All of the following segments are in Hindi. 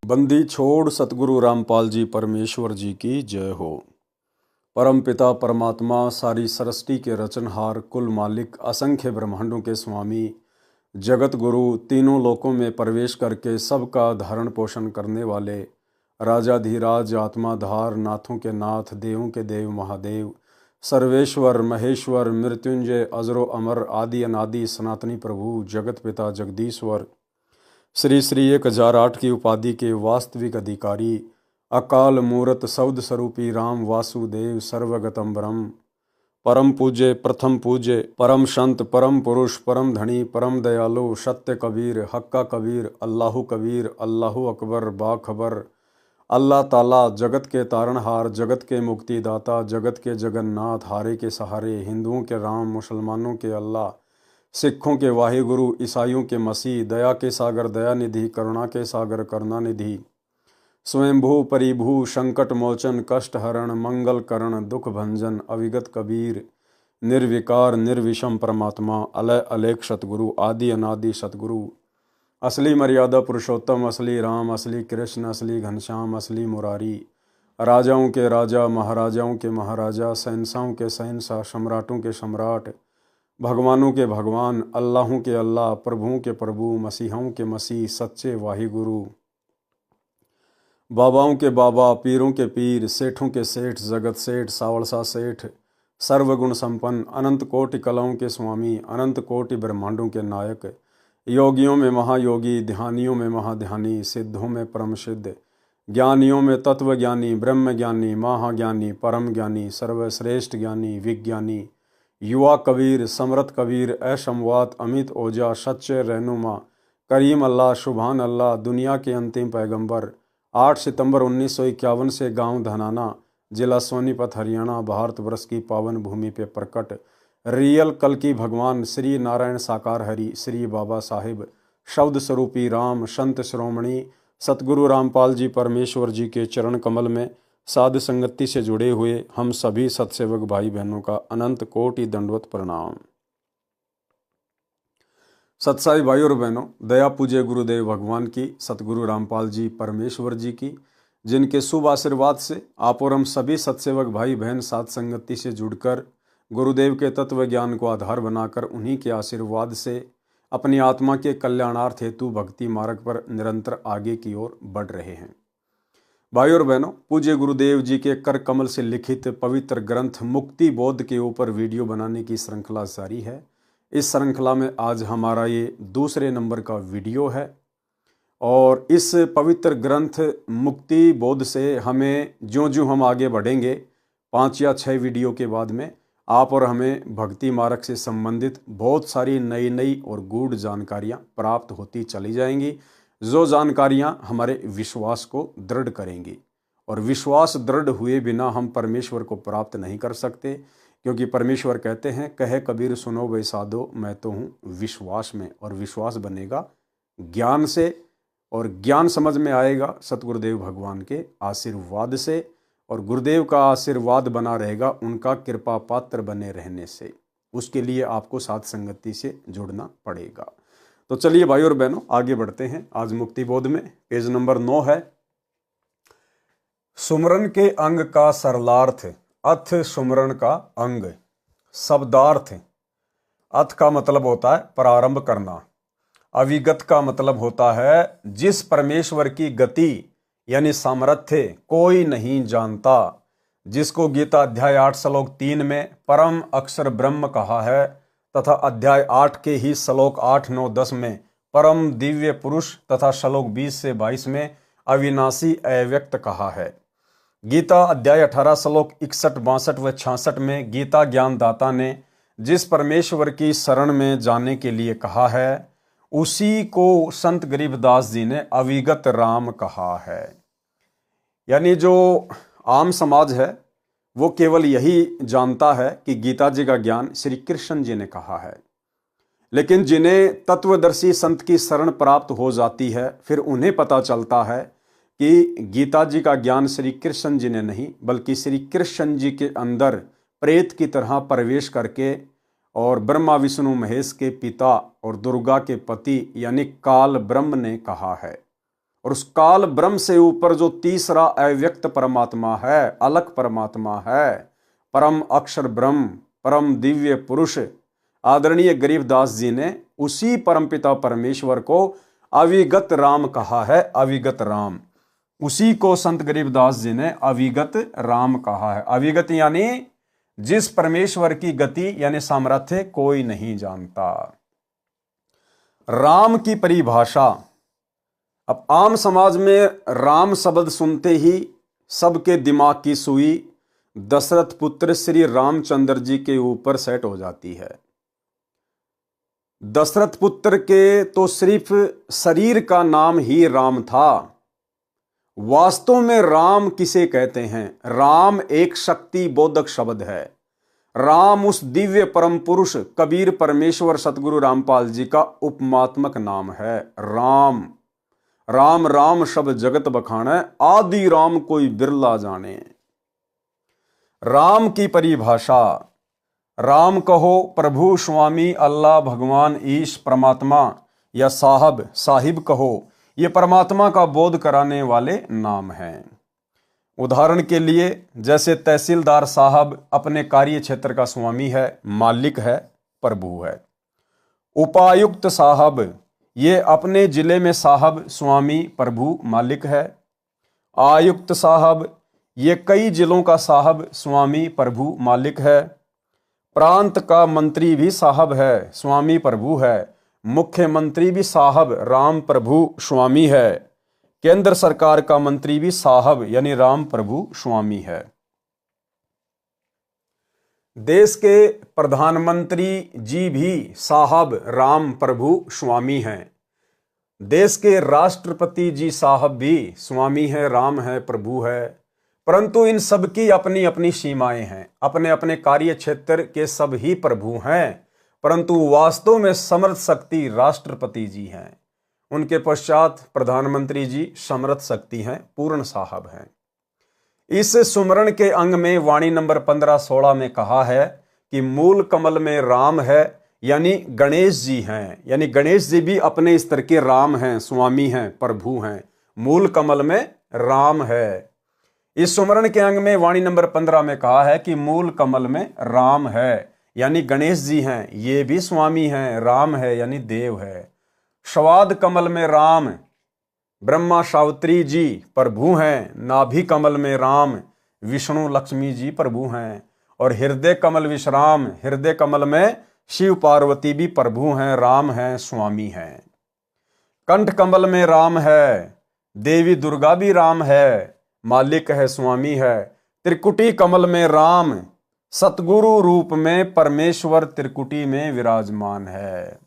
बंदी छोड़ सतगुरु रामपाल जी परमेश्वर जी की जय हो। परम पिता परमात्मा सारी सृष्टि के रचनहार, कुल मालिक, असंख्य ब्रह्मांडों के स्वामी, जगत गुरु, तीनों लोकों में प्रवेश करके सबका धारण पोषण करने वाले, राजाधिराज, आत्माधार, नाथों के नाथ, देवों के देव, महादेव, सर्वेश्वर, महेश्वर, मृत्युंजय, अजरो अमर, आदि अनादि, सनातनी प्रभु, जगत पिता जगदीश्वर, श्री श्री 1008 की उपाधि के वास्तविक अधिकारी, अकाल मूरत शब्द स्वरूपी राम वासुदेव, सर्वगतम ब्रह्म, परम पूज्य, प्रथम पूज्य, परम संत, परम पुरुष, परम धनी, परम दयालु, सत्य कबीर, हक्का कबीर, अल्लाहु कबीर, अल्लाहु अकबर, बाखबर, अल्लाह ताला, जगत के तारणहार, जगत के मुक्तिदाता, जगत के जगन्नाथ, हारे के सहारे, हिंदुओं के राम, मुसलमानों के अल्लाह, सिखों के वाहिगुरु, ईसाइयों के मसीह, दया के सागर दयानिधि, करुणा के सागर करुणानिधि, स्वयंभू परिभू, संकट मोचन, कष्ट हरण, मंगल करण, दुख भंजन, अविगत कबीर, निर्विकार निर्विषम परमात्मा, अलय अलेख सतगुरु, आदि अनादि सतगुरु, असली मर्यादा पुरुषोत्तम, असली राम, असली कृष्ण, असली घनश्याम, असली मुरारी, राजाओं के राजा, महाराजाओं के महाराजा, शहंशाहों के शहंशाह, सम्राटों के सम्राट, भगवानों के भगवान, अल्लाहों के अल्लाह, प्रभुओं के प्रभु, मसीहों के मसीह, सच्चे वाहिगुरु, बाबाओं के बाबा, पीरों के पीर, सेठों के सेठ, जगत सेठ, सावड़सा सेठ, सर्वगुण संपन्न, अनंत कोटि कलाओं के स्वामी, अनंत कोटि ब्रह्मांडों के नायक, योगियों में महायोगी, ध्यानियों में महाध्यानी, सिद्धों में परम सिद्ध, ज्ञानियों में तत्वज्ञानी, ब्रह्म ज्ञानी, महाज्ञानी, परम ज्ञानी, सर्वश्रेष्ठ ज्ञानी, विज्ञानी, युवा कबीर, समरथ कबीर, ऐशमवात, अमित ओजा, सच्चे रहनुमा, करीम अल्लाह, सुभान अल्लाह, दुनिया के अंतिम पैगंबर, 8 सितंबर 1951 से गांव धनाना, जिला सोनीपत, हरियाणा, भारतवर्ष की पावन भूमि पे प्रकट रियल कल की भगवान श्री नारायण साकार हरि, श्री बाबा साहिब, शब्द स्वरूपी राम, संत श्रोमणी सतगुरु रामपाल जी परमेश्वर जी के चरण कमल में साध संगति से जुड़े हुए हम सभी सत्सेवक भाई बहनों का अनंत कोटि दंडवत प्रणाम। सत्साई भाई और बहनों, दया पूज्य गुरुदेव भगवान की, सतगुरु रामपाल जी परमेश्वर जी की, जिनके शुभ आशीर्वाद से आप और हम सभी सत्सेवक भाई बहन साध संगति से जुड़कर गुरुदेव के तत्व ज्ञान को आधार बनाकर उन्हीं के आशीर्वाद से अपनी आत्मा के कल्याणार्थ हेतु भक्ति मार्ग पर निरंतर आगे की ओर बढ़ रहे हैं। भाई और बहनों, पूज्य गुरुदेव जी के कर कमल से लिखित पवित्र ग्रंथ मुक्ति बोध के ऊपर वीडियो बनाने की श्रृंखला जारी है। इस श्रृंखला में आज हमारा ये दूसरे नंबर का वीडियो है और इस पवित्र ग्रंथ मुक्ति बोध से हमें ज्यों-ज्यों हम आगे बढ़ेंगे 5 या 6 वीडियो के बाद में आप और हमें भक्ति मार्ग से संबंधित बहुत सारी नई नई और गूढ़ जानकारियाँ प्राप्त होती चली जाएंगी, जो जानकारियां हमारे विश्वास को दृढ़ करेंगी। और विश्वास दृढ़ हुए बिना हम परमेश्वर को प्राप्त नहीं कर सकते, क्योंकि परमेश्वर कहते हैं, कहे कबीर सुनो वे साधो, मैं तो हूँ विश्वास में। और विश्वास बनेगा ज्ञान से, और ज्ञान समझ में आएगा सतगुरुदेव भगवान के आशीर्वाद से, और गुरुदेव का आशीर्वाद बना रहेगा उनका कृपा पात्र बने रहने से। उसके लिए आपको साध संगति से जुड़ना पड़ेगा। तो चलिए भाई और बहनों, आगे बढ़ते हैं। आज मुक्ति बोध में पेज नंबर 9 है, सुमरन के अंग का सरलार्थ, अथ सुमरन का अंग। शब्दार्थ, अथ का मतलब होता है प्रारंभ करना, अविगत का मतलब होता है जिस परमेश्वर की गति यानी सामर्थ्य कोई नहीं जानता, जिसको गीता अध्याय 8 श्लोक 3 में परम अक्षर ब्रह्म कहा है, तथा अध्याय 8 के ही श्लोक 8, 9, 10 में परम दिव्य पुरुष, तथा श्लोक 20 से 22 में अविनाशी अव्यक्त कहा है। गीता अध्याय 18 श्लोक 61, 62 व 66 में गीता ज्ञानदाता ने जिस परमेश्वर की शरण में जाने के लिए कहा है, उसी को संत गरीबदास जी ने अविगत राम कहा है। यानी जो आम समाज है वो केवल यही जानता है कि गीता जी का ज्ञान श्री कृष्ण जी ने कहा है, लेकिन जिन्हें तत्वदर्शी संत की शरण प्राप्त हो जाती है, फिर उन्हें पता चलता है कि गीता जी का ज्ञान श्री कृष्ण जी ने नहीं, बल्कि श्री कृष्ण जी के अंदर प्रेत की तरह प्रवेश करके और ब्रह्मा विष्णु महेश के पिता और दुर्गा के पति यानी काल ब्रह्म ने कहा है। और उस काल ब्रह्म से ऊपर जो तीसरा अव्यक्त परमात्मा है, अलग परमात्मा है, परम अक्षर ब्रह्म, परम दिव्य पुरुष, आदरणीय गरीबदास जी ने उसी परमपिता परमेश्वर को अविगत राम कहा है। अविगत राम, उसी को संत गरीबदास जी ने अविगत राम कहा है। अविगत यानी जिस परमेश्वर की गति यानी सामर्थ्य कोई नहीं जानता। राम की परिभाषा, अब आम समाज में राम शब्द सुनते ही सबके दिमाग की सुई दशरथ पुत्र श्री रामचंद्र जी के ऊपर सेट हो जाती है। दशरथ पुत्र के तो सिर्फ शरीर का नाम ही राम था। वास्तव में राम किसे कहते हैं? राम एक शक्ति बोधक शब्द है। राम उस दिव्य परम पुरुष कबीर परमेश्वर सतगुरु रामपाल जी का उपमात्मक नाम है। राम राम राम शब्द जगत बखाने, आदि राम कोई बिरला जाने। राम की परिभाषा, राम कहो प्रभु स्वामी अल्लाह भगवान ईश परमात्मा या साहब साहिब कहो, ये परमात्मा का बोध कराने वाले नाम हैं। उदाहरण के लिए जैसे तहसीलदार साहब अपने कार्य क्षेत्र का स्वामी है, मालिक है, प्रभु है। उपायुक्त साहब ये अपने जिले में साहब स्वामी प्रभु मालिक है। आयुक्त साहब ये कई जिलों का साहब स्वामी प्रभु मालिक है। प्रांत का मंत्री भी साहब है, स्वामी प्रभु है। मुख्यमंत्री भी साहब राम प्रभु स्वामी है। केंद्र सरकार का मंत्री भी साहब यानी राम प्रभु स्वामी है। देश के प्रधानमंत्री जी भी साहब राम प्रभु स्वामी हैं। देश के राष्ट्रपति जी साहब भी स्वामी है, राम है, प्रभु है। परंतु इन सब की अपनी अपनी सीमाएं हैं, अपने अपने कार्य क्षेत्र के सब ही प्रभु हैं, परंतु वास्तव में समर्थ शक्ति राष्ट्रपति जी हैं। उनके पश्चात प्रधानमंत्री जी समर्थ शक्ति हैं, पूर्ण साहब हैं। इस सुमरण के अंग में वाणी नंबर 15-16 में कहा है कि मूल कमल में राम है, यानी गणेश जी हैं। यानी गणेश जी भी अपने स्तर के राम हैं, स्वामी हैं, प्रभु हैं। मूल कमल में राम है। इस सुमरण के अंग में वाणी नंबर 15 में कहा है कि मूल कमल में राम है, यानी गणेश जी हैं, ये भी स्वामी हैं, राम है यानी देव है। स्वाद कमल में राम, ब्रह्मा सावित्री जी प्रभु हैं। नाभि कमल में राम, विष्णु लक्ष्मी जी प्रभु हैं। और हृदय कमल विश्राम, हृदय कमल में शिव पार्वती भी प्रभु हैं, राम हैं, स्वामी हैं। कंठ कमल में राम है, देवी दुर्गा भी राम है, मालिक है, स्वामी है। त्रिकुटी कमल में राम, सतगुरु रूप में परमेश्वर त्रिकुटी में विराजमान है।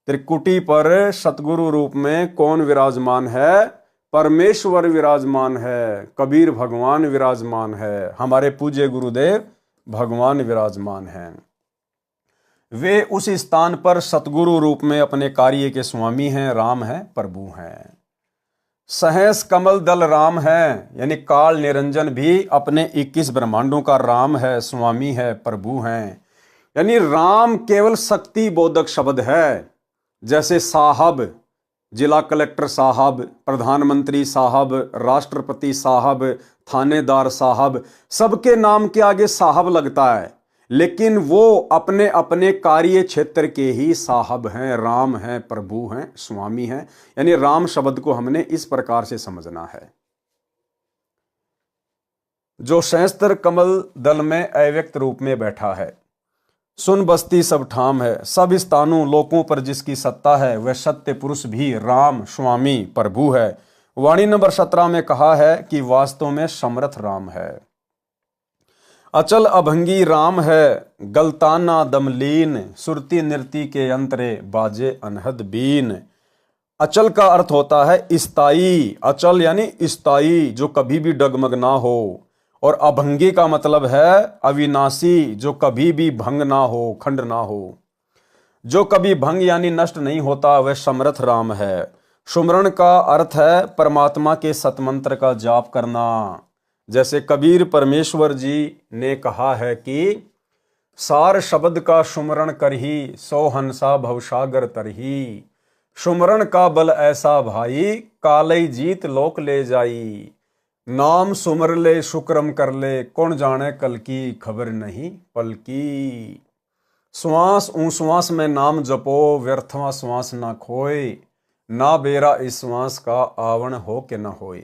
त्रिकुटी पर सतगुरु रूप में कौन विराजमान है? परमेश्वर विराजमान है, कबीर भगवान विराजमान है, हमारे पूज्य गुरुदेव भगवान विराजमान हैं। वे उस स्थान पर सतगुरु रूप में अपने कार्य के स्वामी हैं, राम हैं, प्रभु हैं। सहस कमल दल राम है, यानी काल निरंजन भी अपने 21 ब्रह्मांडों का राम है, स्वामी है, प्रभु हैं। यानी राम केवल शक्ति बोधक शब्द है। जैसे साहब, जिला कलेक्टर साहब, प्रधानमंत्री साहब, राष्ट्रपति साहब, थानेदार साहब, सबके नाम के आगे साहब लगता है, लेकिन वो अपने अपने कार्य क्षेत्र के ही साहब हैं, राम हैं, प्रभु हैं, स्वामी हैं। यानी राम शब्द को हमने इस प्रकार से समझना है। जो सहस्त्र कमल दल में अव्यक्त रूप में बैठा है, सुन बस्ती सब ठाम है, सब स्थानों लोकों पर जिसकी सत्ता है, वह सत्य पुरुष भी राम स्वामी प्रभु है। वाणी नंबर 17 में कहा है कि वास्तव में समर्थ राम है। अचल अभंगी राम है, गलताना दमलीन, सुरती नृति के अंतरे बाजे अनहद बीन। अचल का अर्थ होता है स्थायी। अचल यानी स्थायी, जो कभी भी डगमग ना हो। और अभंगी का मतलब है अविनाशी, जो कभी भी भंग ना हो, खंड ना हो। जो कभी भंग यानी नष्ट नहीं होता, वह समर्थ राम है। सुमरण का अर्थ है परमात्मा के सतमंत्र का जाप करना। जैसे कबीर परमेश्वर जी ने कहा है कि सार शब्द का सुमरण करही, सो हंसा भवसागर तरही। सुमरण का बल ऐसा भाई, कालई जीत लोक ले जाई। नाम सुमर ले शुक्रम कर ले, कौन जाने कल की खबर नहीं पल की। श्वास श्वास में नाम जपो, व्यर्थवा श्वास ना खोए। ना बेरा इस श्वास का आवन हो के न होए।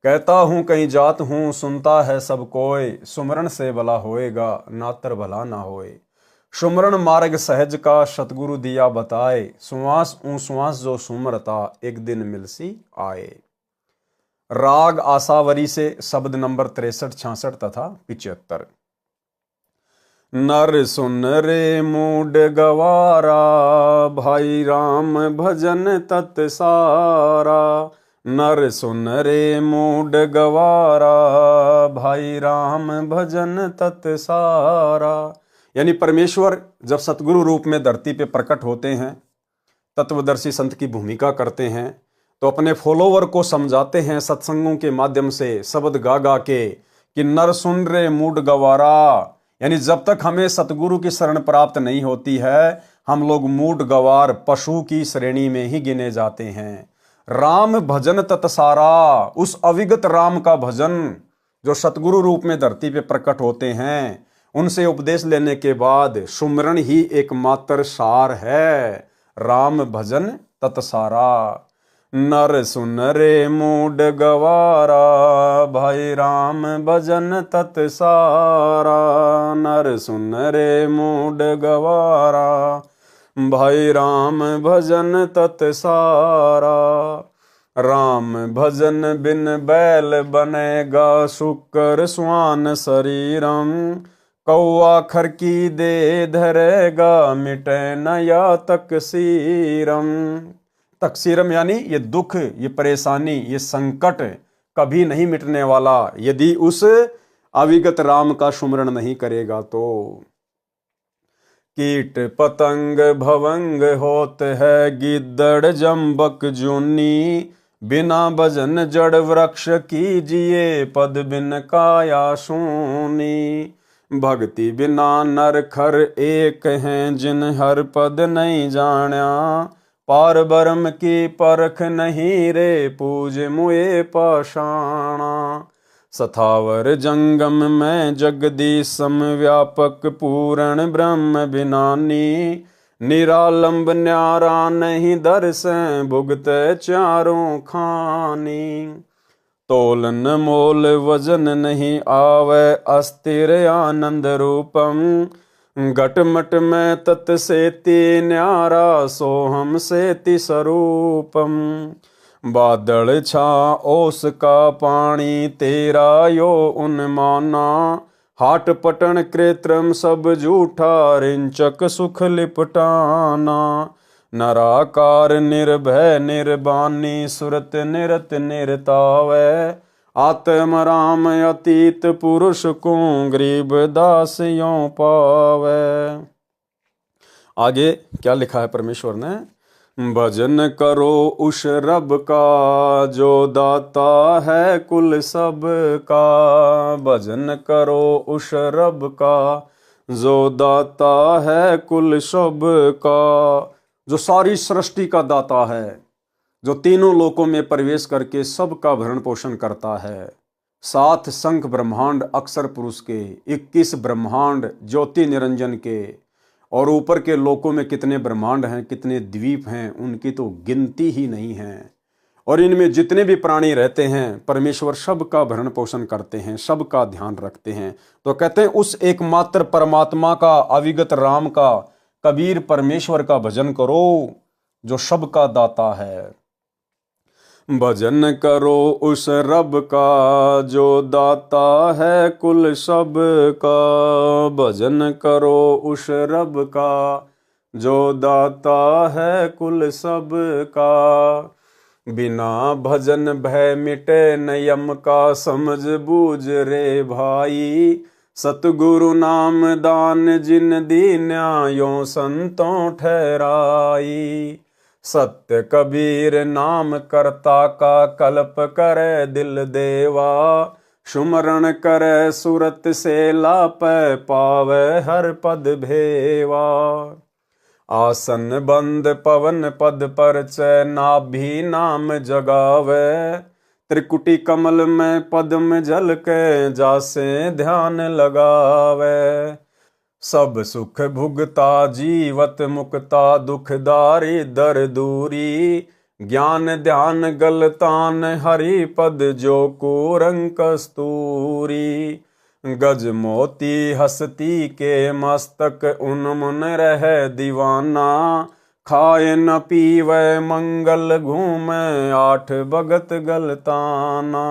कहता हूँ कहीं जात हूँ, सुनता है सब कोय। सुमरण से भला होएगा, नातर भला ना होए। सुमरण मार्ग सहज का, सतगुरु दिया बताए। श्वास श्वास जो सुमरता, एक दिन मिलसी आए। राग आसावरी से शब्द नंबर 63, 66 तथा 75। नर सुन रे मूड गवारा, भाई राम भजन तत् सारा। नर सुन रे मूड गवारा, भाई राम भजन तत् सारा। यानी परमेश्वर जब सतगुरु रूप में धरती पे प्रकट होते हैं, तत्वदर्शी संत की भूमिका करते हैं, तो अपने फॉलोवर को समझाते हैं सत्संगों के माध्यम से, शब्द गा गा के, कि नर सुन रे मूड गवारा। यानी जब तक हमें सतगुरु की शरण प्राप्त नहीं होती है, हम लोग मूड गवार पशु की श्रेणी में ही गिने जाते हैं। राम भजन तत्सारा, उस अविगत राम का भजन जो सतगुरु रूप में धरती पे प्रकट होते हैं, उनसे उपदेश लेने के बाद सुमरण ही एकमात्र सार है। राम भजन तत्सारा। नर सुन रे मूड गवारा, भाई राम भजन तत्सारा। नर सुन रे मूड गवारा, भाई राम भजन तत्सारा। राम भजन बिन बैल बनेगा, शुकर स्वान शरीरम। कौआ खर की दे धरेगा, मिटे न या तकसीरम। तकसीरम यानी ये दुख, ये परेशानी, ये संकट कभी नहीं मिटने वाला यदि उस अविगत राम का सुमरण नहीं करेगा तो। कीट पतंग भवंग होत है, गिद्दड़ जम्बक जूनी। बिना भजन जड़ वृक्ष कीजिए, पद बिन काया सूनी। भक्ति बिना नर खर एक हैं, जिन हर पद नहीं जाण्या। पार ब्रह्म की परख नहीं रे, पूज मुए पाषाणा। सथावर जंगम में जगदीशम, व्यापक पूर्ण ब्रह्म बिनानी। निरालंब न्यारा नहीं दर्शन, भुगत चारों खानी। तोलन मोल वजन नहीं आवे, अस्थिर आनंद रूपम। घटमट में तत् सेति न्यारा, सोहम सेति स्वरूपम। बादल छा ओस का पानी, तेरा यो उन्माना। हाट पटन कृत्रिम सब झूठा, रिंचक सुख लिपटाना। नराकार निर्भय निर्बानी, सुरत निरत निरतावै। आत्म राम अतीत पुरुष को, गरीब दास यों पावे। आगे क्या लिखा है परमेश्वर ने? भजन करो उस रब का, जो दाता है कुल सब का। भजन करो उस रब का, जो दाता है कुल सब का। जो सारी सृष्टि का दाता है, जो तीनों लोकों में प्रवेश करके सबका भरण पोषण करता है। 7 शंख ब्रह्मांड अक्षर पुरुष के, 21 ब्रह्मांड ज्योति निरंजन के, और ऊपर के लोकों में कितने ब्रह्मांड हैं, कितने द्वीप हैं, उनकी तो गिनती ही नहीं है। और इनमें जितने भी प्राणी रहते हैं, परमेश्वर सबका भरण पोषण करते हैं, सबका ध्यान रखते हैं। तो कहते हैं उस एकमात्र परमात्मा का, अविगत राम का, कबीर परमेश्वर का भजन करो, जो सबका दाता है। भजन करो उस रब का, जो दाता है कुल सब का। भजन करो उस रब का, जो दाता है कुल सब का। बिना भजन भय मिटे नियम का, समझ बूझ रे भाई। सतगुरु नाम दान जिन दीन्या, यों संतों ठहराई। सत्य कबीर नाम करता का, कल्प करे दिल देवा। सुमरण करे सुरत से लापै, पावे हर पद भेवा। आसन बंद पवन पद पर नाभि नाम जगावे। त्रिकुटी कमल में पद्म झल के जासे ध्यान लगावे। सब सुख भुगता जीवत मुक्ता दुखदारी दर दूरी। ज्ञान ध्यान गलतान हरि पद जो कुरंग कस्तूरी। गज मोती हस्ती के मस्तक उन्मुन रह दीवाना। खाए न पीवे मंगल घूमे आठ भगत गलताना।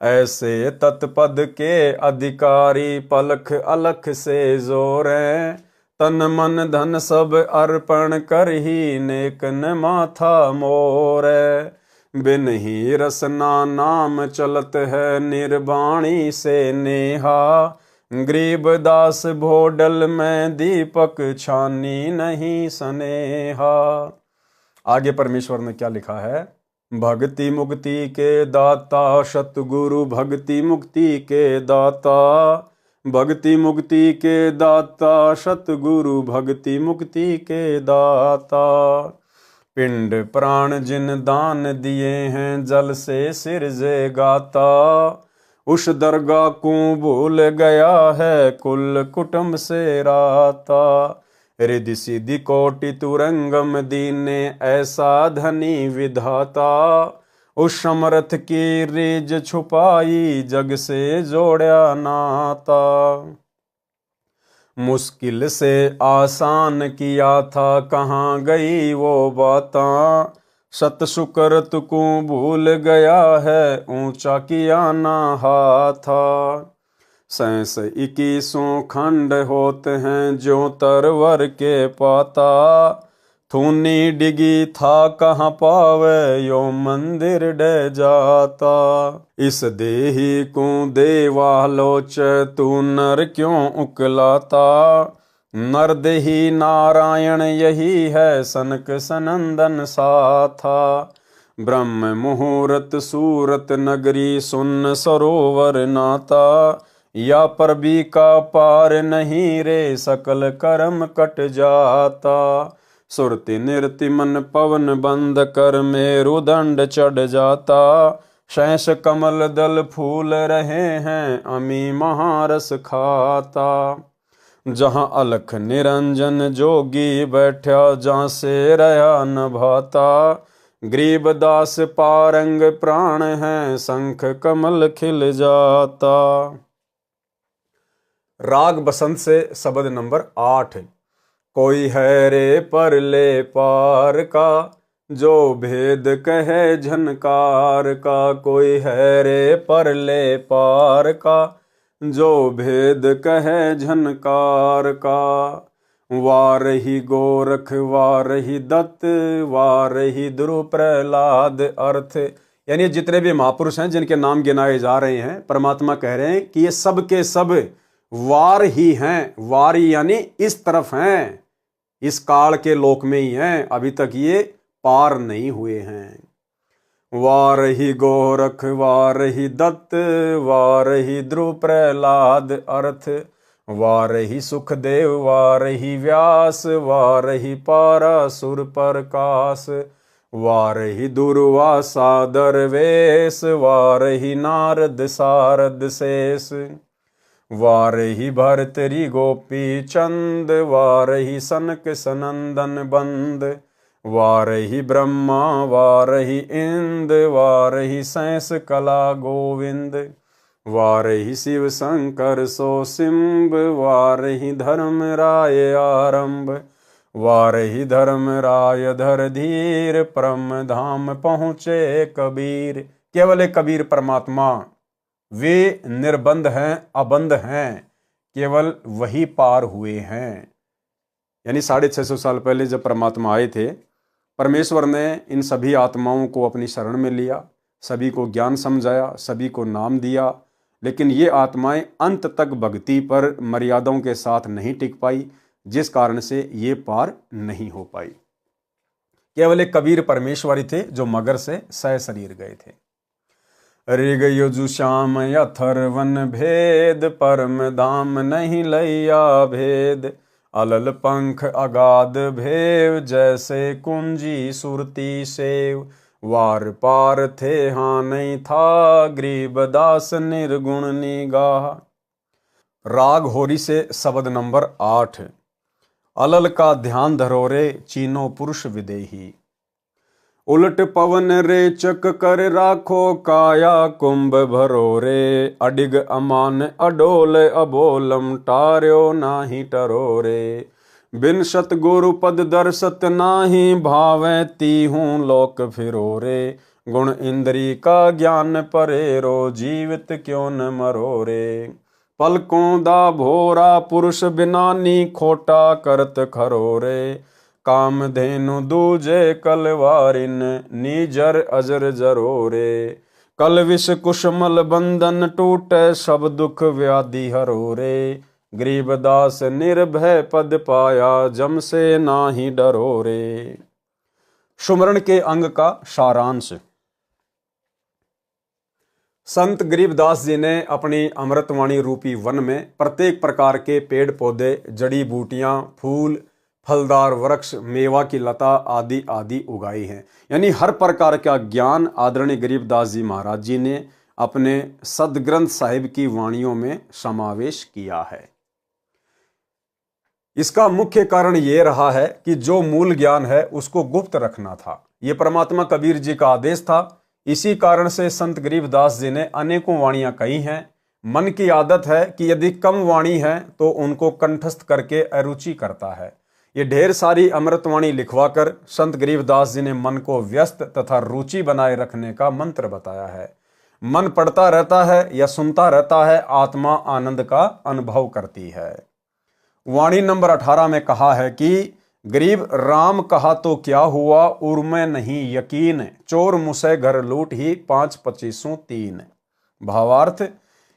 ऐसे तत्पद के अधिकारी पलख अलख से जोरे। तन मन धन सब अर्पण कर ही नेक न माथा मोरे। बिन ही रसना नाम चलत है निर्वाणी से नेहा। गरीब दास भोडल में दीपक छानी नहीं सनेहा। आगे परमेश्वर ने क्या लिखा है? भक्ति मुक्ति के दाता सतगुरु भक्ति मुक्ति के दाता। भक्ति मुक्ति के दाता सतगुरु भक्ति मुक्ति के दाता। पिंड प्राण जिन दान दिए हैं जल से सिरजे गाता। उस दरगाह को भूल गया है कुल कुटुंब से राता। रिद्धि सिद्धि कोटि तुरंगम दीने ऐसा धनी विधाता। उस समर्थ की रीझ छुपाई जग से जोड़ा नाता। मुश्किल से आसान किया था कहाँ गई वो बाता। सत शुक्रत को भूल गया है ऊंचा किया ना हाथा। 21 खंड होते हैं जो तरवर के पाता। थूनी डिगी था कहाँ पावे यो मंदिर डे जाता। इस देही को देवालोच तू नर क्यों उकलाता। नर देही नारायण यही है सनक सनंदन साथा। ब्रह्म मुहूर्त सूरत नगरी सुन सरोवर नाता। या पर भी का पार नहीं रे सकल कर्म कट जाता। सुरति नृति मन पवन बंद कर मेरुदंड चढ़ जाता। शैष कमल दल फूल रहे हैं अमी महारस खाता। जहाँ अलख निरंजन जोगी बैठा जहाँ से रहा न भाता। गरीब दास पारंग प्राण है शंख कमल खिल जाता। राग बसंत से शब्द नंबर 8। कोई है रे परले पार का जो भेद कहे झनकार का। कोई है रे परले पार का जो भेद कहे झनकार का। वारही गोरख वारही दत्त वारही ध्रुव प्रहलाद अर्थ। यानी जितने भी महापुरुष हैं जिनके नाम गिनाए जा रहे हैं परमात्मा कह रहे हैं कि ये सब के सब वार ही हैं। वारी यानी इस तरफ हैं, इस काल के लोक में ही हैं, अभी तक ये पार नहीं हुए हैं। वारही गोरख वारही दत्त वारही ध्रुव प्रहलाद अर्थ। वारही सुखदेव वारही व्यास वारही पारासुर प्रकाश। वारही दुर्वासा दरवेश वारही नारद सारद शेष। वारही भरतरी गोपी चंद वारही सनक सनंदन बंद। वारही ब्रह्मा वारही इंद वारही सैंस कला गोविंद। वारही शिव शंकर सो सिंब वारही धर्म राय आरंभ। वारही धर्म राय धर धीर परम धाम पहुँचे कबीर। केवल एक कबीर परमात्मा वे निर्बंध हैं अबंध हैं, केवल वही पार हुए हैं। यानी 650 साल पहले जब परमात्मा आए थे परमेश्वर ने इन सभी आत्माओं को अपनी शरण में लिया, सभी को ज्ञान समझाया, सभी को नाम दिया। लेकिन ये आत्माएं अंत तक भक्ति पर मर्यादाओं के साथ नहीं टिक पाई, जिस कारण से ये पार नहीं हो पाई। केवल एक कबीर परमेश्वरी थे जो मगर से सशरीर गए थे। ऋग युजु श्याम अथर्वन भेद परम धाम नहीं लैया भेद। अलल पंख अगाध भेव, जैसे कुंजी सुरती सेव। वार पार थे हाँ नहीं था, गरीबदास निर्गुण निगाह। राग होरी से शब्द नंबर 8। अलल का ध्यान धरो रे, चीनो पुरुष विदेही। उलट पवन रेचक कर राखो, काया कुंभ भरो रे। अडिग अमान अडोल अबोलम, टार्यो नाही टरो रे। बिन सतगुरु पद दर्शत नाही, भावे तीहूं लोक फिरो रे। गुण इंद्री का ज्ञान परेरो, जीवित क्यों न मरो रे। पलकों दा भोरा पुरुष बिनानी, खोटा करत खरो रे। कामधेनु दूजे कलवारिन, नीजर अजर जरो रे। कल विष कुशमल बंधन टूटे, सब दुख व्याधि हरो रे। गरीबदास निर्भय पद पाया, जम से नाही डरो रे। सुमरण के अंग का सारांश। संत गरीबदास जी ने अपनी अमृतवाणी रूपी वन में प्रत्येक प्रकार के पेड़ पौधे, जड़ी बूटियां, फूल, फलदार वृक्ष, मेवा की लता आदि आदि उगाई हैं। यानी हर प्रकार का ज्ञान आदरणीय गरीबदास जी महाराज जी ने अपने सदग्रंथ साहिब की वाणियों में समावेश किया है। इसका मुख्य कारण यह रहा है कि जो मूल ज्ञान है उसको गुप्त रखना था। यह परमात्मा कबीर जी का आदेश था। इसी कारण से संत गरीबदास जी ने अनेकों वाणियां कही हैं। मन की आदत है कि यदि कम वाणी है तो उनको कंठस्थ करके अरुचि करता है। ये ढेर सारी अमृतवाणी लिखवाकर संत गरीबदास जी ने मन को व्यस्त तथा रुचि बनाए रखने का मंत्र बताया है। मन पढ़ता रहता है या सुनता रहता है, आत्मा आनंद का अनुभव करती है। वाणी नंबर 18 में कहा है कि गरीब राम कहा तो क्या हुआ, उर्मे नहीं यकीन। चोर मुसे घर लूट ही, 5-25-3। भावार्थ,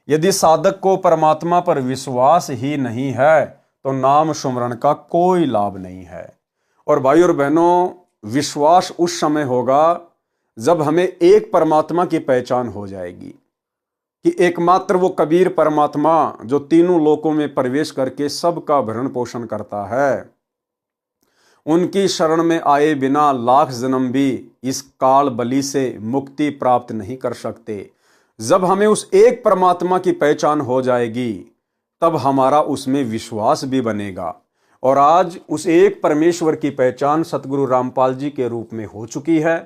यदि साधक को परमात्मा पर विश्वास ही नहीं है तो नाम सुमरण का कोई लाभ नहीं है। और भाई और बहनों, विश्वास उस समय होगा जब हमें एक परमात्मा की पहचान हो जाएगी कि एकमात्र वो कबीर परमात्मा जो तीनों लोकों में प्रवेश करके सबका भरण पोषण करता है, उनकी शरण में आए बिना लाख जन्म भी इस काल बलि से मुक्ति प्राप्त नहीं कर सकते। जब हमें उस एक परमात्मा की पहचान हो जाएगी तब हमारा उसमें विश्वास भी बनेगा। और आज उस एक परमेश्वर की पहचान सतगुरु रामपाल जी के रूप में हो चुकी है।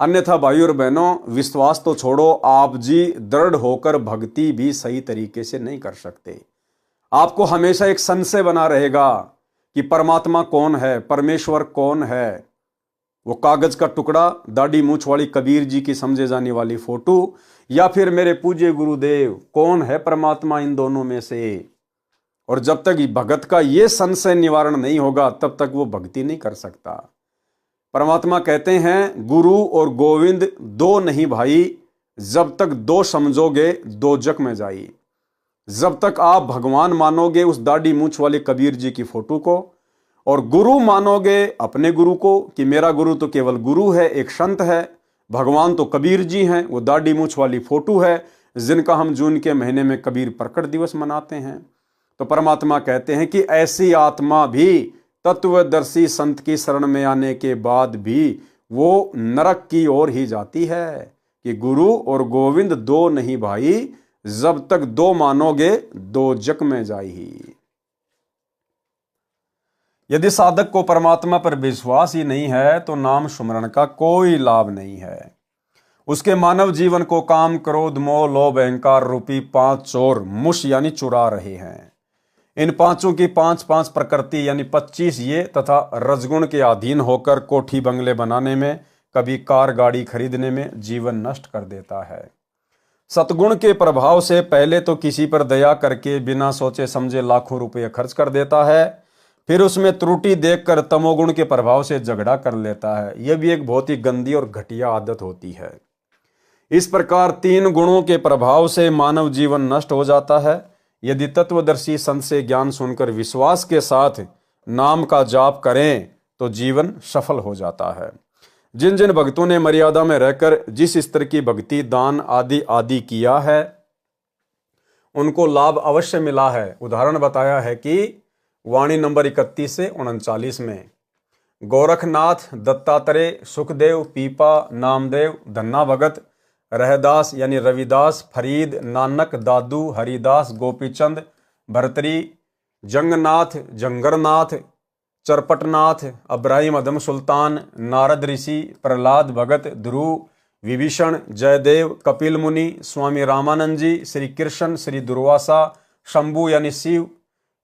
अन्यथा भाई और बहनों, विश्वास तो छोड़ो, आप जी दृढ़ होकर भक्ति भी सही तरीके से नहीं कर सकते। आपको हमेशा एक संशय बना रहेगा कि परमात्मा कौन है, परमेश्वर कौन है। वो कागज का टुकड़ा, दाढ़ी मूछ वाली कबीर जी की समझे जाने वाली फोटो, या फिर मेरे पूज्य गुरुदेव, कौन है परमात्मा इन दोनों में से। और जब तक भगत का ये संशय निवारण नहीं होगा तब तक वो भक्ति नहीं कर सकता। परमात्मा कहते हैं, गुरु और गोविंद दो नहीं भाई, जब तक दो समझोगे दो जग में जाई। जब तक आप भगवान मानोगे उस दाढ़ी मूछ वाले कबीर जी की फोटो को, और गुरु मानोगे अपने गुरु को कि मेरा गुरु तो केवल गुरु है, एक संत है, भगवान तो कबीर जी हैं, वो दाढ़ी मूछ वाली फोटो है जिनका हम जून के महीने में कबीर प्रकट दिवस मनाते हैं। तो परमात्मा कहते हैं कि ऐसी आत्मा भी तत्वदर्शी संत की शरण में आने के बाद भी वो नरक की ओर ही जाती है कि गुरु और गोविंद दो नहीं भाई, जब तक दो मानोगे दो जग में जाई। यदि साधक को परमात्मा पर विश्वास ही नहीं है तो नाम सुमरण का कोई लाभ नहीं है। उसके मानव जीवन को काम, क्रोध, मोह, लोभ, अहंकार रूपी 5 चोर मुश यानी चुरा रहे हैं। इन पांचों की 5-5 प्रकृति यानी 25 ये तथा रजगुण के अधीन होकर कोठी बंगले बनाने में, कभी कार गाड़ी खरीदने में जीवन नष्ट कर देता है। सतगुण के प्रभाव से पहले तो किसी पर दया करके बिना सोचे समझे लाखों रुपये खर्च कर देता है, फिर उसमें त्रुटि देखकर तमोगुण के प्रभाव से झगड़ा कर लेता है। यह भी एक बहुत ही गंदी और घटिया आदत होती है। इस प्रकार 3 गुणों के प्रभाव से मानव जीवन नष्ट हो जाता है। यदि तत्वदर्शी संत से ज्ञान सुनकर विश्वास के साथ नाम का जाप करें तो जीवन सफल हो जाता है। जिन जिन भक्तों ने मर्यादा में रहकर जिस स्तर की भक्ति, दान आदि आदि किया है उनको लाभ अवश्य मिला है। उदाहरण बताया है कि वाणी नंबर 31 से 39 में। गोरखनाथ, दत्तात्रेय, सुखदेव, पीपा, नामदेव, धन्ना भगत, रहदास यानी रविदास, फरीद, नानक, दादू, हरिदास, गोपीचंद, भरतरी, जंगनाथ, जंगरनाथ, चरपटनाथ, अब्राहिम अदम सुल्तान, नारद ऋषि, प्रहलाद भगत, ध्रुव, विभीषण, जयदेव, कपिल मुनि, स्वामी रामानंद जी, श्री कृष्ण, श्री दुर्वासा, शंभु यानी शिव,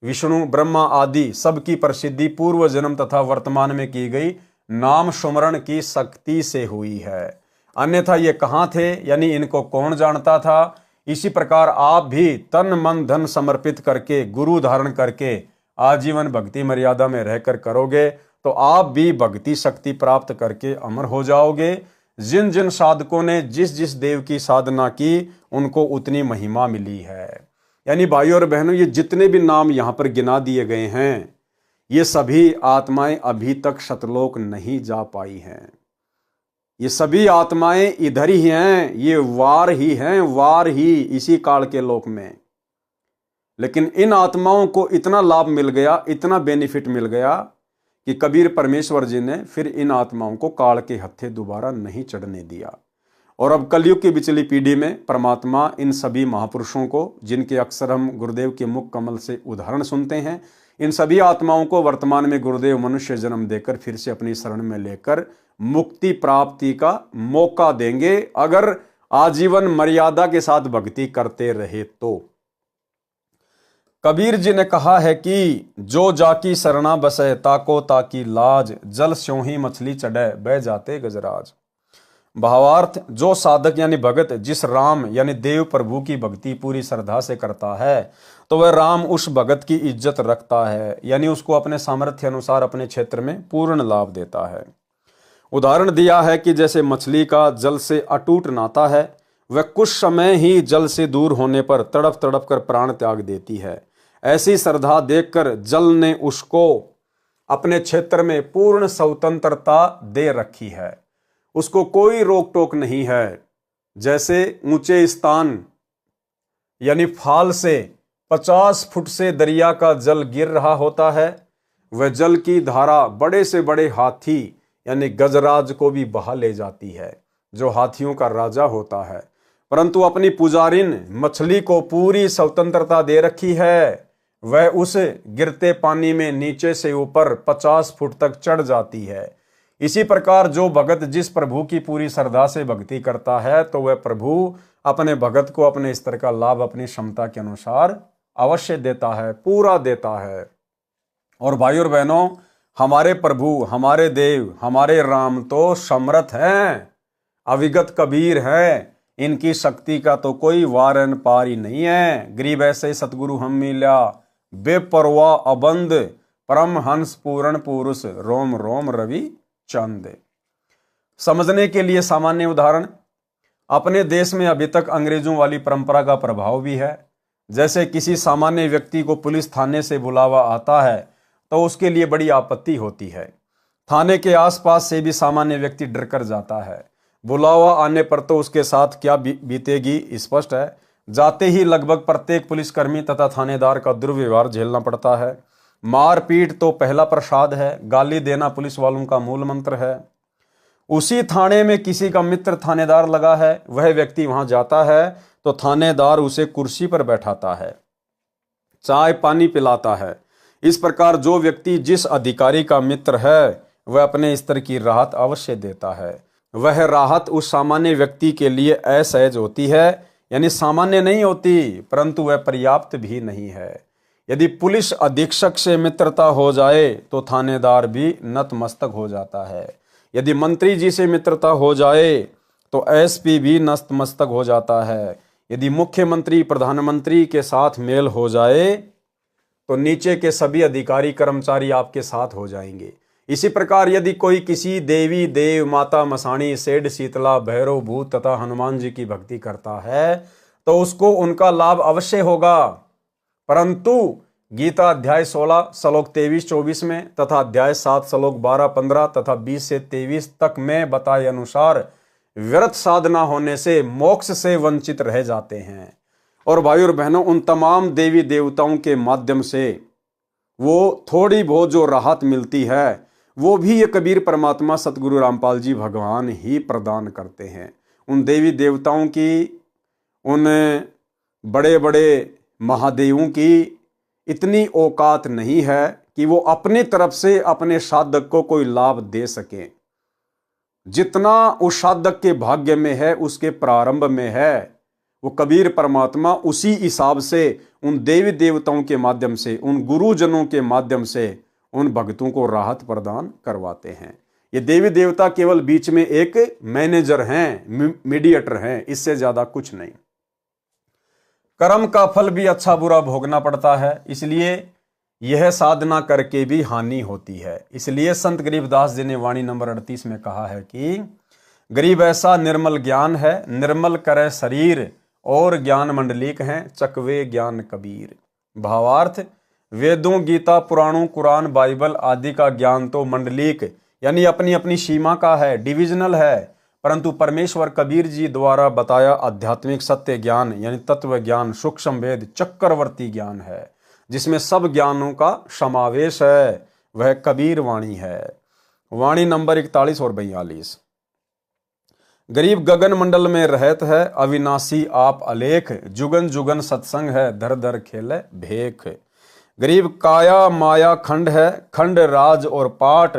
विष्णु, ब्रह्मा आदि सबकी प्रसिद्धि पूर्व जन्म तथा वर्तमान में की गई नाम सुमरण की शक्ति से हुई है। अन्यथा ये कहाँ थे, यानी इनको कौन जानता था। इसी प्रकार आप भी तन मन धन समर्पित करके गुरु धारण करके आजीवन भक्ति मर्यादा में रहकर करोगे तो आप भी भक्ति शक्ति प्राप्त करके अमर हो जाओगे। जिन जिन साधकों ने जिस जिस देव की साधना की उनको उतनी महिमा मिली है। यानी भाइयों और बहनों, ये जितने भी नाम यहाँ पर गिना दिए गए हैं ये सभी आत्माएं अभी तक सतलोक नहीं जा पाई हैं। ये सभी आत्माएं इधर ही हैं, ये वार ही हैं, वार ही इसी काल के लोक में। लेकिन इन आत्माओं को इतना लाभ मिल गया, इतना बेनिफिट मिल गया कि कबीर परमेश्वर जी ने फिर इन आत्माओं को काल के हत्थे दोबारा नहीं चढ़ने दिया। और अब कलयुग की बिचली पीढ़ी में परमात्मा इन सभी महापुरुषों को, जिनके अक्सर हम गुरुदेव के मुख कमल से उदाहरण सुनते हैं, इन सभी आत्माओं को वर्तमान में गुरुदेव मनुष्य जन्म देकर फिर से अपनी शरण में लेकर मुक्ति प्राप्ति का मौका देंगे, अगर आजीवन मर्यादा के साथ भक्ति करते रहे तो। कबीर जी ने कहा है कि जो जाकी शरणा बसे ताको ताकी लाज, जल स्यों ही मछली चढ़े बह जाते गजराज। भावार्थ, जो साधक यानी भगत जिस राम यानी देव प्रभु की भक्ति पूरी श्रद्धा से करता है तो वह राम उस भगत की इज्जत रखता है, यानी उसको अपने सामर्थ्य अनुसार अपने क्षेत्र में पूर्ण लाभ देता है। उदाहरण दिया है कि जैसे मछली का जल से अटूट नाता है, वह कुछ समय ही जल से दूर होने पर तड़प तड़प कर प्राण त्याग देती है। ऐसी श्रद्धा देखकर जल ने उसको अपने क्षेत्र में पूर्ण स्वतंत्रता दे रखी है, उसको कोई रोक टोक नहीं है। जैसे ऊंचे स्थान यानी फाल से 50 फुट से दरिया का जल गिर रहा होता है, वह जल की धारा बड़े से बड़े हाथी यानी गजराज को भी बहा ले जाती है, जो हाथियों का राजा होता है। परंतु अपनी पुजारिन मछली को पूरी स्वतंत्रता दे रखी है, वह उस गिरते पानी में नीचे से ऊपर 50 फुट तक चढ़ जाती है। इसी प्रकार जो भगत जिस प्रभु की पूरी श्रद्धा से भक्ति करता है तो वह प्रभु अपने भगत को अपने स्तर का लाभ अपनी क्षमता के अनुसार अवश्य देता है, पूरा देता है। और भाइयों और बहनों, हमारे प्रभु, हमारे देव, हमारे राम तो समर्थ हैं, अविगत कबीर हैं, इनकी शक्ति का तो कोई वारन पार ही नहीं है। गरीब ऐसे सतगुरु हम मिला, बेपरवाह अबंद, परम हंस पूर्ण पुरुष, रोम रोम रवि चंद। समझने के लिए सामान्य उदाहरण, अपने देश में अभी तक अंग्रेजों वाली परंपरा का प्रभाव भी है। जैसे किसी सामान्य व्यक्ति को पुलिस थाने से बुलावा आता है तो उसके लिए बड़ी आपत्ति होती है। थाने के आसपास से भी सामान्य व्यक्ति डर कर जाता है। बुलावा आने पर तो उसके साथ क्या बीतेगी स्पष्ट है। जाते ही लगभग प्रत्येक पुलिसकर्मी तथा थानेदार का दुर्व्यवहार झेलना पड़ता है। मारपीट तो पहला प्रसाद है, गाली देना पुलिस वालों का मूल मंत्र है। उसी थाने में किसी का मित्र थानेदार लगा है, वह व्यक्ति वहां जाता है तो थानेदार उसे कुर्सी पर बैठाता है, चाय पानी पिलाता है। इस प्रकार जो व्यक्ति जिस अधिकारी का मित्र है वह अपने स्तर की राहत अवश्य देता है। वह राहत उस सामान्य व्यक्ति के लिए असहज होती है, यानी सामान्य नहीं होती, परंतु वह पर्याप्त भी नहीं है। यदि पुलिस अधीक्षक से मित्रता हो जाए तो थानेदार भी नतमस्तक हो जाता है। यदि मंत्री जी से मित्रता हो जाए तो एसपी भी नतमस्तक हो जाता है। यदि मुख्यमंत्री प्रधानमंत्री के साथ मेल हो जाए तो नीचे के सभी अधिकारी कर्मचारी आपके साथ हो जाएंगे। इसी प्रकार यदि कोई किसी देवी देव माता मसाणी सेठ शीतला भैरव भूत तथा हनुमान जी की भक्ति करता है तो उसको उनका लाभ अवश्य होगा। परंतु गीता अध्याय 16 श्लोक 23-24 में तथा अध्याय 7 श्लोक 12-15 तथा 20 से 23 तक में बताए अनुसार व्यर्थ साधना होने से मोक्ष से वंचित रह जाते हैं। और भाइयों और बहनों, उन तमाम देवी देवताओं के माध्यम से वो थोड़ी बहुत जो राहत मिलती है वो भी ये कबीर परमात्मा सतगुरु रामपाल जी भगवान ही प्रदान करते हैं। उन देवी देवताओं की, उन बड़े बड़े महादेवों की इतनी औकात नहीं है कि वो अपनी तरफ से अपने साधक को कोई लाभ दे सकें। जितना उस साधक के भाग्य में है, उसके प्रारंभ में है, वो कबीर परमात्मा उसी हिसाब से उन देवी देवताओं के माध्यम से, उन गुरुजनों के माध्यम से उन भक्तों को राहत प्रदान करवाते हैं। ये देवी देवता केवल बीच में एक मैनेजर हैं, मीडिएटर हैं, इससे ज्यादा कुछ नहीं। कर्म का फल भी अच्छा बुरा भोगना पड़ता है, इसलिए यह साधना करके भी हानि होती है। इसलिए संत गरीबदास जी ने वाणी नंबर 38 में कहा है कि गरीब ऐसा निर्मल ज्ञान है, निर्मल करे शरीर और ज्ञान मंडलिक हैं, चकवे ज्ञान कबीर। भावार्थ, वेदों, गीता, पुराणों, कुरान, बाइबल आदि का ज्ञान तो मंडलिक यानी अपनी अपनी सीमा का है, डिविजनल है, परंतु परमेश्वर कबीर जी द्वारा बताया आध्यात्मिक सत्य ज्ञान यानी तत्व ज्ञान, सूक्ष्म वेद, चक्रवर्ती ज्ञान है, जिसमें सब ज्ञानों का समावेश है, वह कबीर वाणी है। वाणी नंबर 41 और 42। गरीब गगन मंडल में रहत है, अविनाशी आप अलेख, जुगन जुगन सत्संग है, धर धर खेले भेख। गरीब काया माया खंड है, खंड राज और पाट,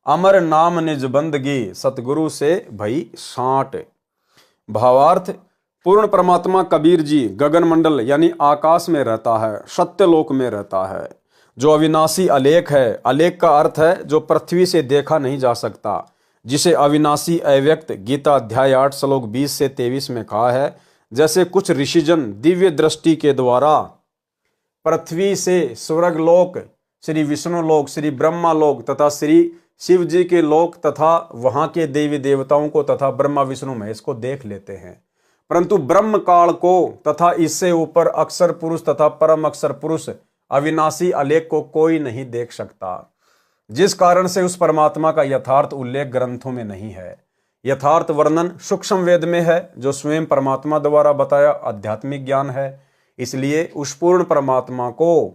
अमर नाम निज बंदगी, सतगुरु से भई साट। भावार्थ, पूर्ण परमात्मा कबीर जी गगन मंडल यानी आकाश में रहता है, सत्यलोक में रहता है, जो अविनाशी अलेख है। अलेख का अर्थ है जो पृथ्वी से देखा नहीं जा सकता, जिसे अविनाशी अव्यक्त गीता अध्याय 8 श्लोक 20 से 23 में कहा है। जैसे कुछ ऋषिजन दिव्य दृष्टि के द्वारा पृथ्वी से स्वर्गलोक, श्री विष्णु लोक, श्री ब्रह्मा लोक तथा श्री शिव जी के लोक तथा वहां के देवी देवताओं को तथा ब्रह्मा विष्णु महेश को देख लेते हैं, परंतु ब्रह्म काल को तथा इससे ऊपर अक्षर पुरुष तथा परम अक्षर पुरुष अविनाशी अलेख को कोई नहीं देख सकता, जिस कारण से उस परमात्मा का यथार्थ उल्लेख ग्रंथों में नहीं है। यथार्थ वर्णन सूक्ष्म वेद में है, जो स्वयं परमात्मा द्वारा बताया आध्यात्मिक ज्ञान है। इसलिए उस पूर्ण परमात्मा को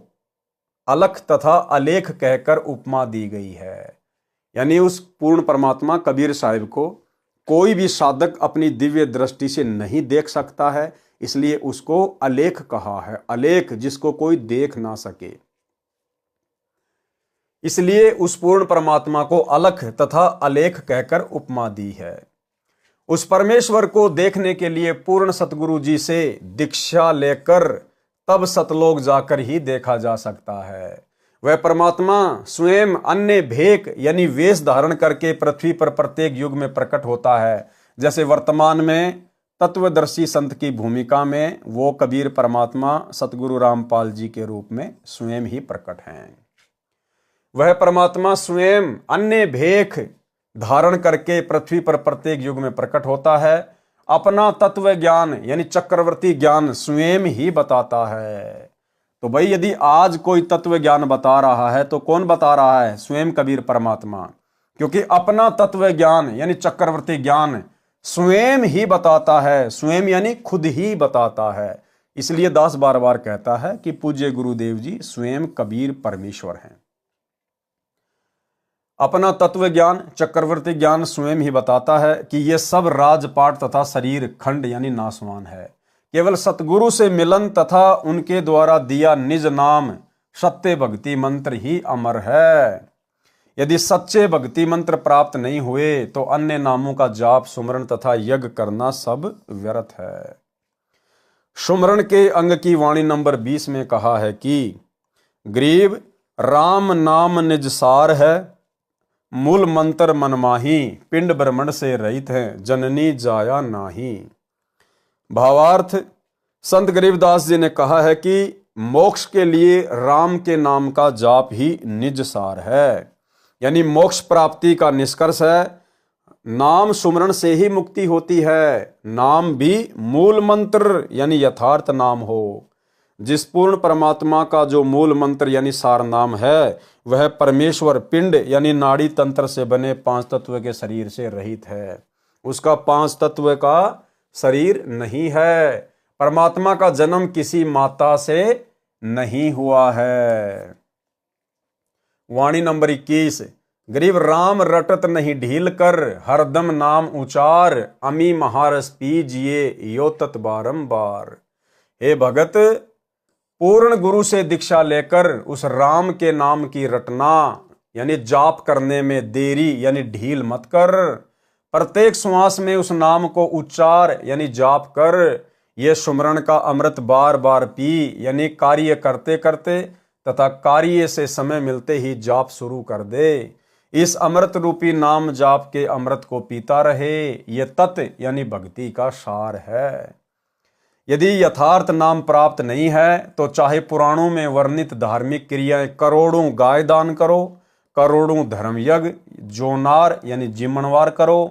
अलख तथा अलेख कहकर उपमा दी गई है। यानी उस पूर्ण परमात्मा कबीर साहिब को कोई भी साधक अपनी दिव्य दृष्टि से नहीं देख सकता है, इसलिए उसको अलेख कहा है। अलेख जिसको कोई देख ना सके, इसलिए उस पूर्ण परमात्मा को अलख तथा अलेख कहकर उपमा दी है। उस परमेश्वर को देखने के लिए पूर्ण सतगुरु जी से दीक्षा लेकर तब सतलोक जाकर ही देखा जा सकता है। वह परमात्मा स्वयं अन्य भेक यानी वेश धारण करके पृथ्वी पर प्रत्येक युग में प्रकट होता है। जैसे वर्तमान में तत्वदर्शी संत की भूमिका में वो कबीर परमात्मा सतगुरु रामपाल जी के रूप में स्वयं ही प्रकट हैं। वह परमात्मा स्वयं अन्य भेख धारण करके पृथ्वी पर प्रत्येक युग में प्रकट होता है। अपना तत्व ज्ञान यानी चक्रवर्ती ज्ञान स्वयं ही बताता है। तो भाई यदि आज कोई तत्व ज्ञान बता रहा है तो कौन बता रहा है? स्वयं कबीर परमात्मा, क्योंकि अपना तत्व ज्ञान यानी चक्रवर्ती ज्ञान स्वयं ही बताता है। स्वयं यानी खुद ही बताता है। इसलिए दास बार बार कहता है कि पूज्य गुरुदेव जी स्वयं कबीर परमेश्वर हैं। अपना तत्व ज्ञान चक्रवर्ती ज्ञान स्वयं ही बताता है कि यह सब राजपाट तथा शरीर खंड यानी नाशवान है। केवल सतगुरु से मिलन तथा उनके द्वारा दिया निज नाम सत्य भक्ति मंत्र ही अमर है। यदि सच्चे भक्ति मंत्र प्राप्त नहीं हुए तो अन्य नामों का जाप सुमरण तथा यज्ञ करना सब व्यर्थ है। सुमरण के अंग की वाणी नंबर 20 में कहा है कि गरीब राम नाम निज सार है, मूल मंत्र मनमाही, पिंड ब्रह्मंड से रहित है, जननी जाया नाही। भावार्थ, संत गरीबदास जी ने कहा है कि मोक्ष के लिए राम के नाम का जाप ही निज सार है, यानी मोक्ष प्राप्ति का निष्कर्ष है। नाम सुमरण से ही मुक्ति होती है। नाम भी मूल मंत्र यानी यथार्थ नाम हो। जिस पूर्ण परमात्मा का जो मूल मंत्र यानी सार नाम है वह परमेश्वर पिंड यानी नाड़ी तंत्र से बने 5 तत्व के शरीर से रहित है। उसका 5 तत्व का शरीर नहीं है। परमात्मा का जन्म किसी माता से नहीं हुआ है। वाणी नंबर 21। गरीब राम रटत नहीं ढील कर, हरदम नाम उचार, अमी महारस पीजिए यो तत् बारंबार। हे भगत, पूर्ण गुरु से दीक्षा लेकर उस राम के नाम की रटना यानी जाप करने में देरी यानी ढील मत कर। प्रत्येक श्वास में उस नाम को उच्चार यानी जाप कर। ये सुमरण का अमृत बार बार पी यानी कार्य करते करते तथा कार्य से समय मिलते ही जाप शुरू कर दे। इस अमृत रूपी नाम जाप के अमृत को पीता रहे। ये तत् यानी भक्ति का सार है। यदि यथार्थ नाम प्राप्त नहीं है तो चाहे पुराणों में वर्णित धार्मिक क्रियाएं करोड़ों गाय दान करो, करोड़ों धर्म यज्ञ जोनार यानी जिम्मनवार करो,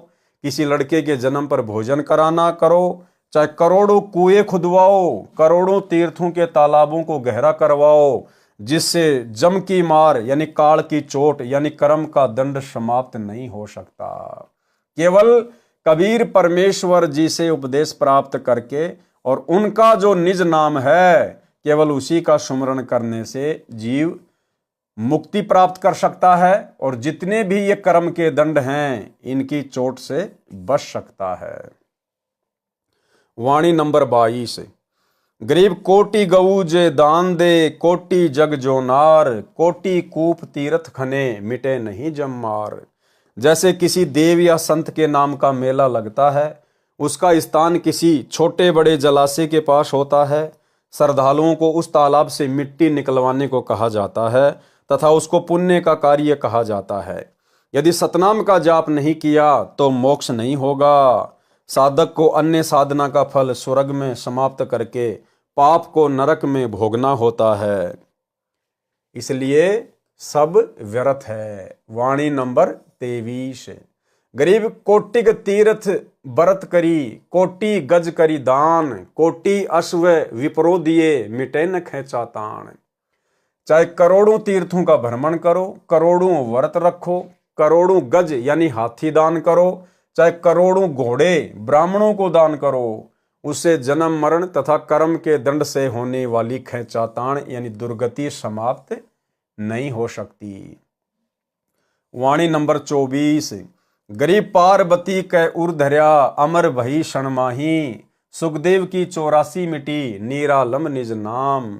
किसी लड़के के जन्म पर भोजन कराना करो, चाहे करोड़ों कुएं खुदवाओ, करोड़ों तीर्थों के तालाबों को गहरा करवाओ, जिससे जम की मार यानी काल की चोट यानी कर्म का दंड समाप्त नहीं हो सकता। केवल कबीर परमेश्वर जी से उपदेश प्राप्त करके और उनका जो निज नाम है केवल उसी का सुमरण करने से जीव मुक्ति प्राप्त कर सकता है और जितने भी ये कर्म के दंड हैं इनकी चोट से बच सकता है। वाणी नंबर 22। गरीब कोटि गऊ जे दान दे, कोटि जग जोनार, कोटि कूप तीर्थ खने, मिटे नहीं जम्मार। जैसे किसी देव या संत के नाम का मेला लगता है, उसका स्थान किसी छोटे बड़े जलाशय के पास होता है। श्रद्धालुओं को उस तालाब से मिट्टी निकलवाने को कहा जाता है तथा उसको पुण्य का कार्य कहा जाता है। यदि सतनाम का जाप नहीं किया तो मोक्ष नहीं होगा। साधक को अन्य साधना का फल स्वर्ग में समाप्त करके पाप को नरक में भोगना होता है, इसलिए सब व्यर्थ है। वाणी नंबर 23। गरीब कोटिक तीर्थ बरत करी, कोटि गज करी दान, कोटि अश्व विप्रो दिए, मिटे न खेचा तान। चाहे करोड़ों तीर्थों का भ्रमण करो, करोड़ों व्रत रखो, करोड़ों गज यानी हाथी दान करो, चाहे करोड़ों घोड़े ब्राह्मणों को दान करो, उससे जन्म मरण तथा कर्म के दंड से होने वाली खेचाताण यानी दुर्गति समाप्त नहीं हो सकती। वाणी नंबर 24। गरीब पार्वती कै उर धर्या, अमर भई क्षण माही, सुखदेव की 84 मिटी, निरालम निज नाम।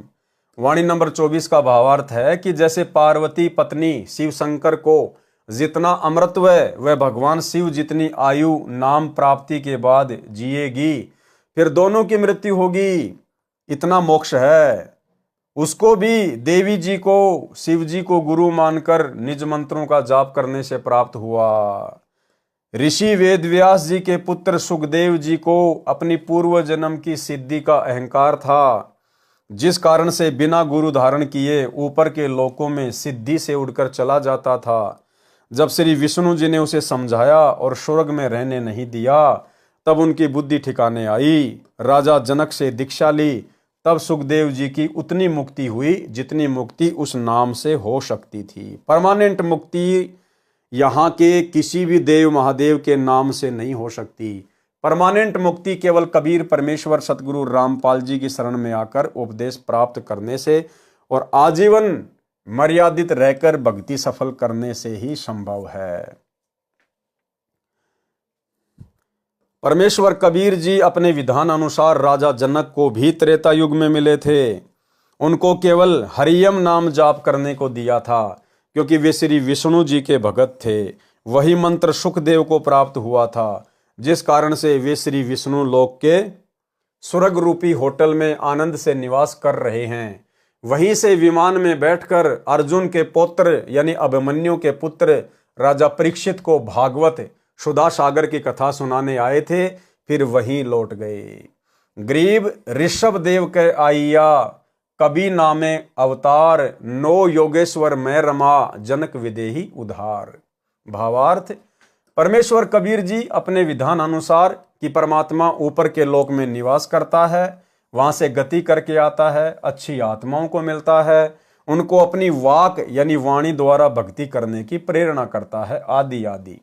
वाणी नंबर 24 का भावार्थ है कि जैसे पार्वती पत्नी शिव शंकर को जितना अमृतत्व वह भगवान शिव जितनी आयु नाम प्राप्ति के बाद जिएगी, फिर दोनों की मृत्यु होगी, इतना मोक्ष है। उसको भी देवी जी को शिव जी को गुरु मानकर निज मंत्रों का जाप करने से प्राप्त हुआ। ऋषि वेदव्यास जी के पुत्र सुखदेव जी को अपनी पूर्व जन्म की सिद्धि का अहंकार था, जिस कारण से बिना गुरु धारण किए ऊपर के लोकों में सिद्धि से उड़कर चला जाता था। जब श्री विष्णु जी ने उसे समझाया और स्वर्ग में रहने नहीं दिया, तब उनकी बुद्धि ठिकाने आई। राजा जनक से दीक्षा ली, तब सुखदेव जी की उतनी मुक्ति हुई जितनी मुक्ति उस नाम से हो सकती थी। परमानेंट मुक्ति यहाँ के किसी भी देव महादेव के नाम से नहीं हो सकती। परमानेंट मुक्ति केवल कबीर परमेश्वर सतगुरु रामपाल जी की शरण में आकर उपदेश प्राप्त करने से और आजीवन मर्यादित रहकर भक्ति सफल करने से ही संभव है। परमेश्वर कबीर जी अपने विधान अनुसार राजा जनक को भी त्रेता युग में मिले थे। उनको केवल हरियम नाम जाप करने को दिया था, क्योंकि वे श्री विष्णु जी के भगत थे। वही मंत्र सुखदेव को प्राप्त हुआ था, जिस कारण से वे श्री विष्णु लोक के स्वर्ग रूपी होटल में आनंद से निवास कर रहे हैं। वहीं से विमान में बैठकर अर्जुन के पुत्र यानी अभिमन्यु के पुत्र राजा परीक्षित को भागवत सुधा सागर की कथा सुनाने आए थे, फिर वहीं लौट गए। गरीब ऋषभ देव के आइया, कबी नामे अवतार, नो योगेश्वर मैं रमा, जनक विदेही उधार। भावार्थ, परमेश्वर कबीर जी अपने विधान अनुसार कि परमात्मा ऊपर के लोक में निवास करता है, वहां से गति करके आता है, अच्छी आत्माओं को मिलता है, उनको अपनी वाक यानी वाणी द्वारा भक्ति करने की प्रेरणा करता है, आदि आदि।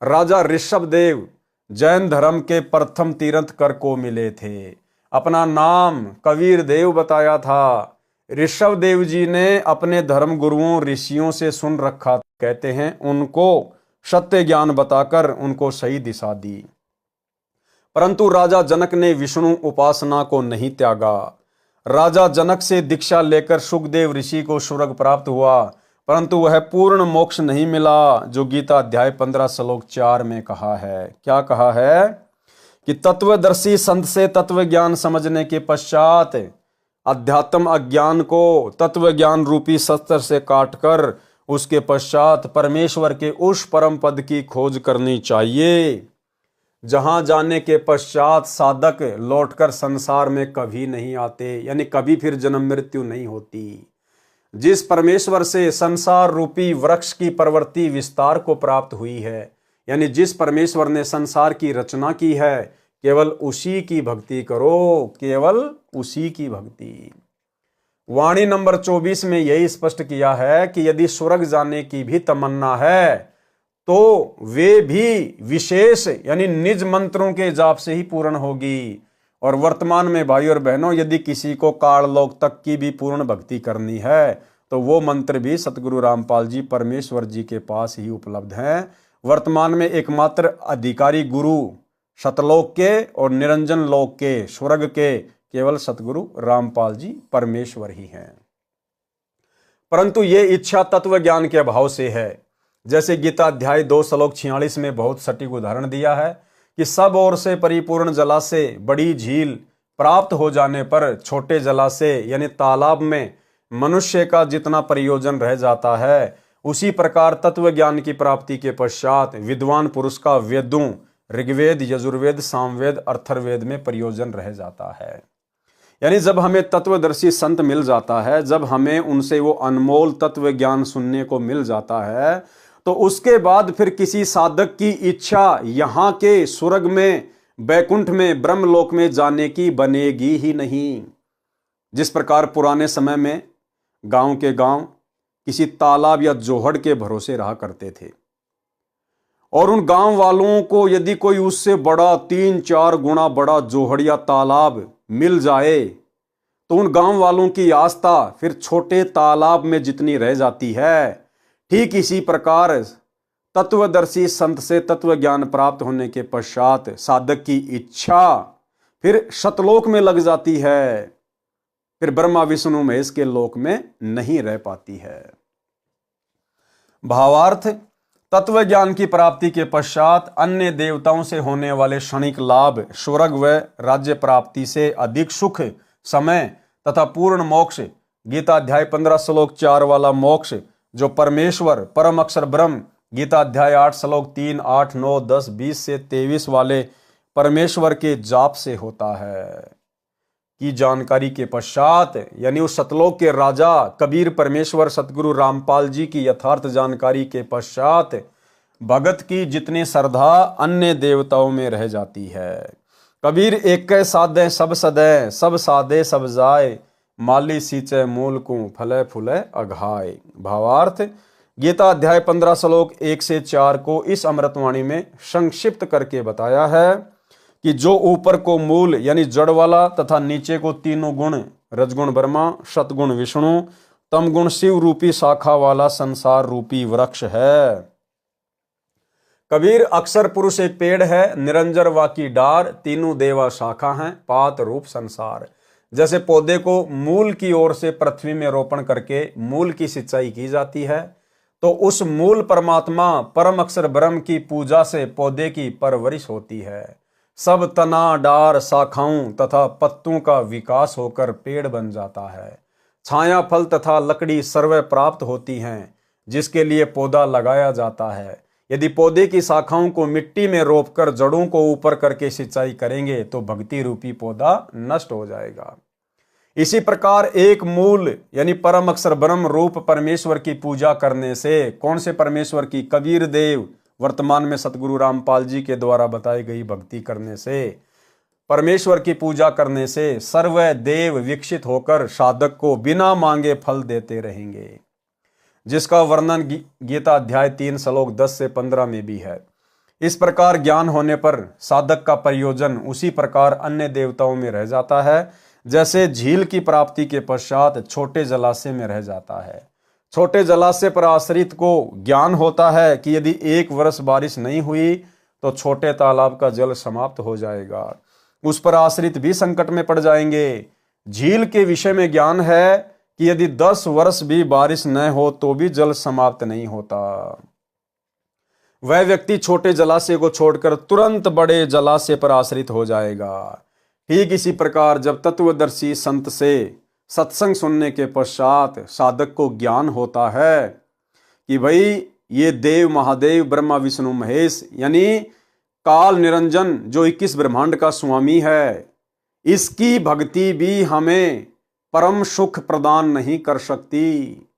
राजा ऋषभ देव जैन धर्म के प्रथम तीर्थंकर को मिले थे। अपना नाम कबीर देव बताया था। ऋषभ देव जी ने अपने धर्म गुरुओं ऋषियों से सुन रखा, कहते हैं उनको सत्य ज्ञान बताकर उनको सही दिशा दी। परंतु राजा जनक ने विष्णु उपासना को नहीं त्यागा। राजा जनक से दीक्षा लेकर सुखदेव ऋषि को स्वर्ग प्राप्त हुआ, परंतु वह पूर्ण मोक्ष नहीं मिला, जो गीता अध्याय 15 श्लोक 4 में कहा है। क्या कहा है कि तत्वदर्शी संत से तत्व ज्ञान समझने के पश्चात अध्यात्म अज्ञान को तत्व ज्ञान रूपी शस्त्र से काटकर उसके पश्चात परमेश्वर के उस परम पद की खोज करनी चाहिए, जहां जाने के पश्चात साधक लौटकर संसार में कभी नहीं आते, यानी कभी फिर जन्म मृत्यु नहीं होती। जिस परमेश्वर से संसार रूपी वृक्ष की प्रवृत्ति विस्तार को प्राप्त हुई है, यानी जिस परमेश्वर ने संसार की रचना की है, केवल उसी की भक्ति करो, केवल उसी की भक्ति। वाणी नंबर 24 में यही स्पष्ट किया है कि यदि स्वर्ग जाने की भी तमन्ना है तो वे भी विशेष यानी निज मंत्रों के जाप से ही पूर्ण होगी। और वर्तमान में भाई और बहनों, यदि किसी को काललोक तक की भी पूर्ण भक्ति करनी है तो वो मंत्र भी सतगुरु रामपाल जी परमेश्वर जी के पास ही उपलब्ध हैं। वर्तमान में एकमात्र अधिकारी गुरु सतलोक के और निरंजन लोक के स्वर्ग के केवल सतगुरु रामपाल जी परमेश्वर ही हैं। परंतु ये इच्छा तत्व ज्ञान के अभाव से है। जैसे गीता अध्याय 2 श्लोक 46 में बहुत सटीक उदाहरण दिया है कि सब ओर से परिपूर्ण जलाशय बड़ी झील प्राप्त हो जाने पर छोटे जलाशय यानी तालाब में मनुष्य का जितना प्रयोजन रह जाता है, उसी प्रकार तत्व ज्ञान की प्राप्ति के पश्चात विद्वान पुरुष का वेदों ऋग्वेद यजुर्वेद सामवेद अथर्ववेद में प्रयोजन रह जाता है। यानी जब हमें तत्वदर्शी संत मिल जाता है, जब हमें उनसे वो अनमोल तत्व ज्ञान सुनने को मिल जाता है, तो उसके बाद फिर किसी साधक की इच्छा यहाँ के स्वर्ग में बैकुंठ में ब्रह्मलोक में जाने की बनेगी ही नहीं। जिस प्रकार पुराने समय में गांव के गांव किसी तालाब या जोहड़ के भरोसे रहा करते थे, और उन गांव वालों को यदि कोई उससे बड़ा 3-4 गुना बड़ा जोहड़ या तालाब मिल जाए तो उन गांव वालों की आस्था फिर छोटे तालाब में जितनी रह जाती है, ठीक इसी प्रकार तत्वदर्शी संत से तत्व ज्ञान प्राप्त होने के पश्चात साधक की इच्छा फिर शतलोक में लग जाती है, फिर ब्रह्मा विष्णु महेश के लोक में नहीं रह पाती है। भावार्थ, तत्व ज्ञान की प्राप्ति के पश्चात अन्य देवताओं से होने वाले क्षणिक लाभ, स्वर्ग व राज्य प्राप्ति से अधिक सुख, समय तथा पूर्ण मोक्ष, गीता अध्याय 15 श्लोक 4 वाला मोक्ष जो परमेश्वर परम अक्षर ब्रह्म, गीता अध्याय 8 श्लोक 3, 8, 9, 10, 20 से 23 वाले परमेश्वर के जाप से होता है की जानकारी के पश्चात, यानी उस सतलोक के राजा कबीर परमेश्वर सतगुरु रामपाल जी की यथार्थ जानकारी के पश्चात भगत की जितनी श्रद्धा अन्य देवताओं में रह जाती है। कबीर एक साधे सब सदै, सब साधे सब जाए, माली सींचे मूल को फले फूले अघाए। भावार्थ, गीता अध्याय 15 श्लोक 1 से 4 को इस अमृतवाणी में संक्षिप्त करके बताया है कि जो ऊपर को मूल यानी जड़ वाला तथा नीचे को तीनों गुण रजगुण ब्रह्मा, सतगुण विष्णु, तमगुण शिव रूपी शाखा वाला संसार रूपी वृक्ष है। कबीर अक्षर पुरुष एक पेड़ है, निरंजर वा की डार, तीनों देवा शाखा हैं, पात रूप संसार। जैसे पौधे को मूल की ओर से पृथ्वी में रोपण करके मूल की सिंचाई की जाती है, तो उस मूल परमात्मा परम अक्षर ब्रह्म की पूजा से पौधे की परवरिश होती है। सब तना डार शाखाओं तथा पत्तों का विकास होकर पेड़ बन जाता है। छाया फल तथा लकड़ी सर्व प्राप्त होती हैं, जिसके लिए पौधा लगाया जाता है। यदि पौधे की शाखाओं को मिट्टी में रोपकर जड़ों को ऊपर करके सिंचाई करेंगे तो भक्ति रूपी पौधा नष्ट हो जाएगा। इसी प्रकार एक मूल यानी परम अक्षर ब्रह्म रूप परमेश्वर की पूजा करने से, कौन से परमेश्वर की? कबीर देव वर्तमान में सतगुरु रामपाल जी के द्वारा बताई गई भक्ति करने से, परमेश्वर की पूजा करने से सर्व देव विकसित होकर साधक को बिना मांगे फल देते रहेंगे, जिसका वर्णन गीता अध्याय 3 श्लोक 10 से 15 में भी है। इस प्रकार ज्ञान होने पर साधक का प्रयोजन उसी प्रकार अन्य देवताओं में रह जाता है, जैसे झील की प्राप्ति के पश्चात छोटे जलाशय में रह जाता है। छोटे जलाशय पर आश्रित को ज्ञान होता है कि यदि 1 वर्ष बारिश नहीं हुई तो छोटे तालाब का जल समाप्त हो जाएगा, उस पर आश्रित भी संकट में पड़ जाएंगे। झील के विषय में ज्ञान है कि यदि 10 वर्ष भी बारिश न हो तो भी जल समाप्त नहीं होता। वह व्यक्ति छोटे जलाशय को छोड़कर तुरंत बड़े जलाशय पर आश्रित हो जाएगा। ठीक इसी प्रकार जब तत्वदर्शी संत से सत्संग सुनने के पश्चात साधक को ज्ञान होता है कि भाई ये देव महादेव ब्रह्मा विष्णु महेश यानी काल निरंजन जो 21 ब्रह्मांड का स्वामी है, इसकी भक्ति भी हमें परम सुख प्रदान नहीं कर सकती,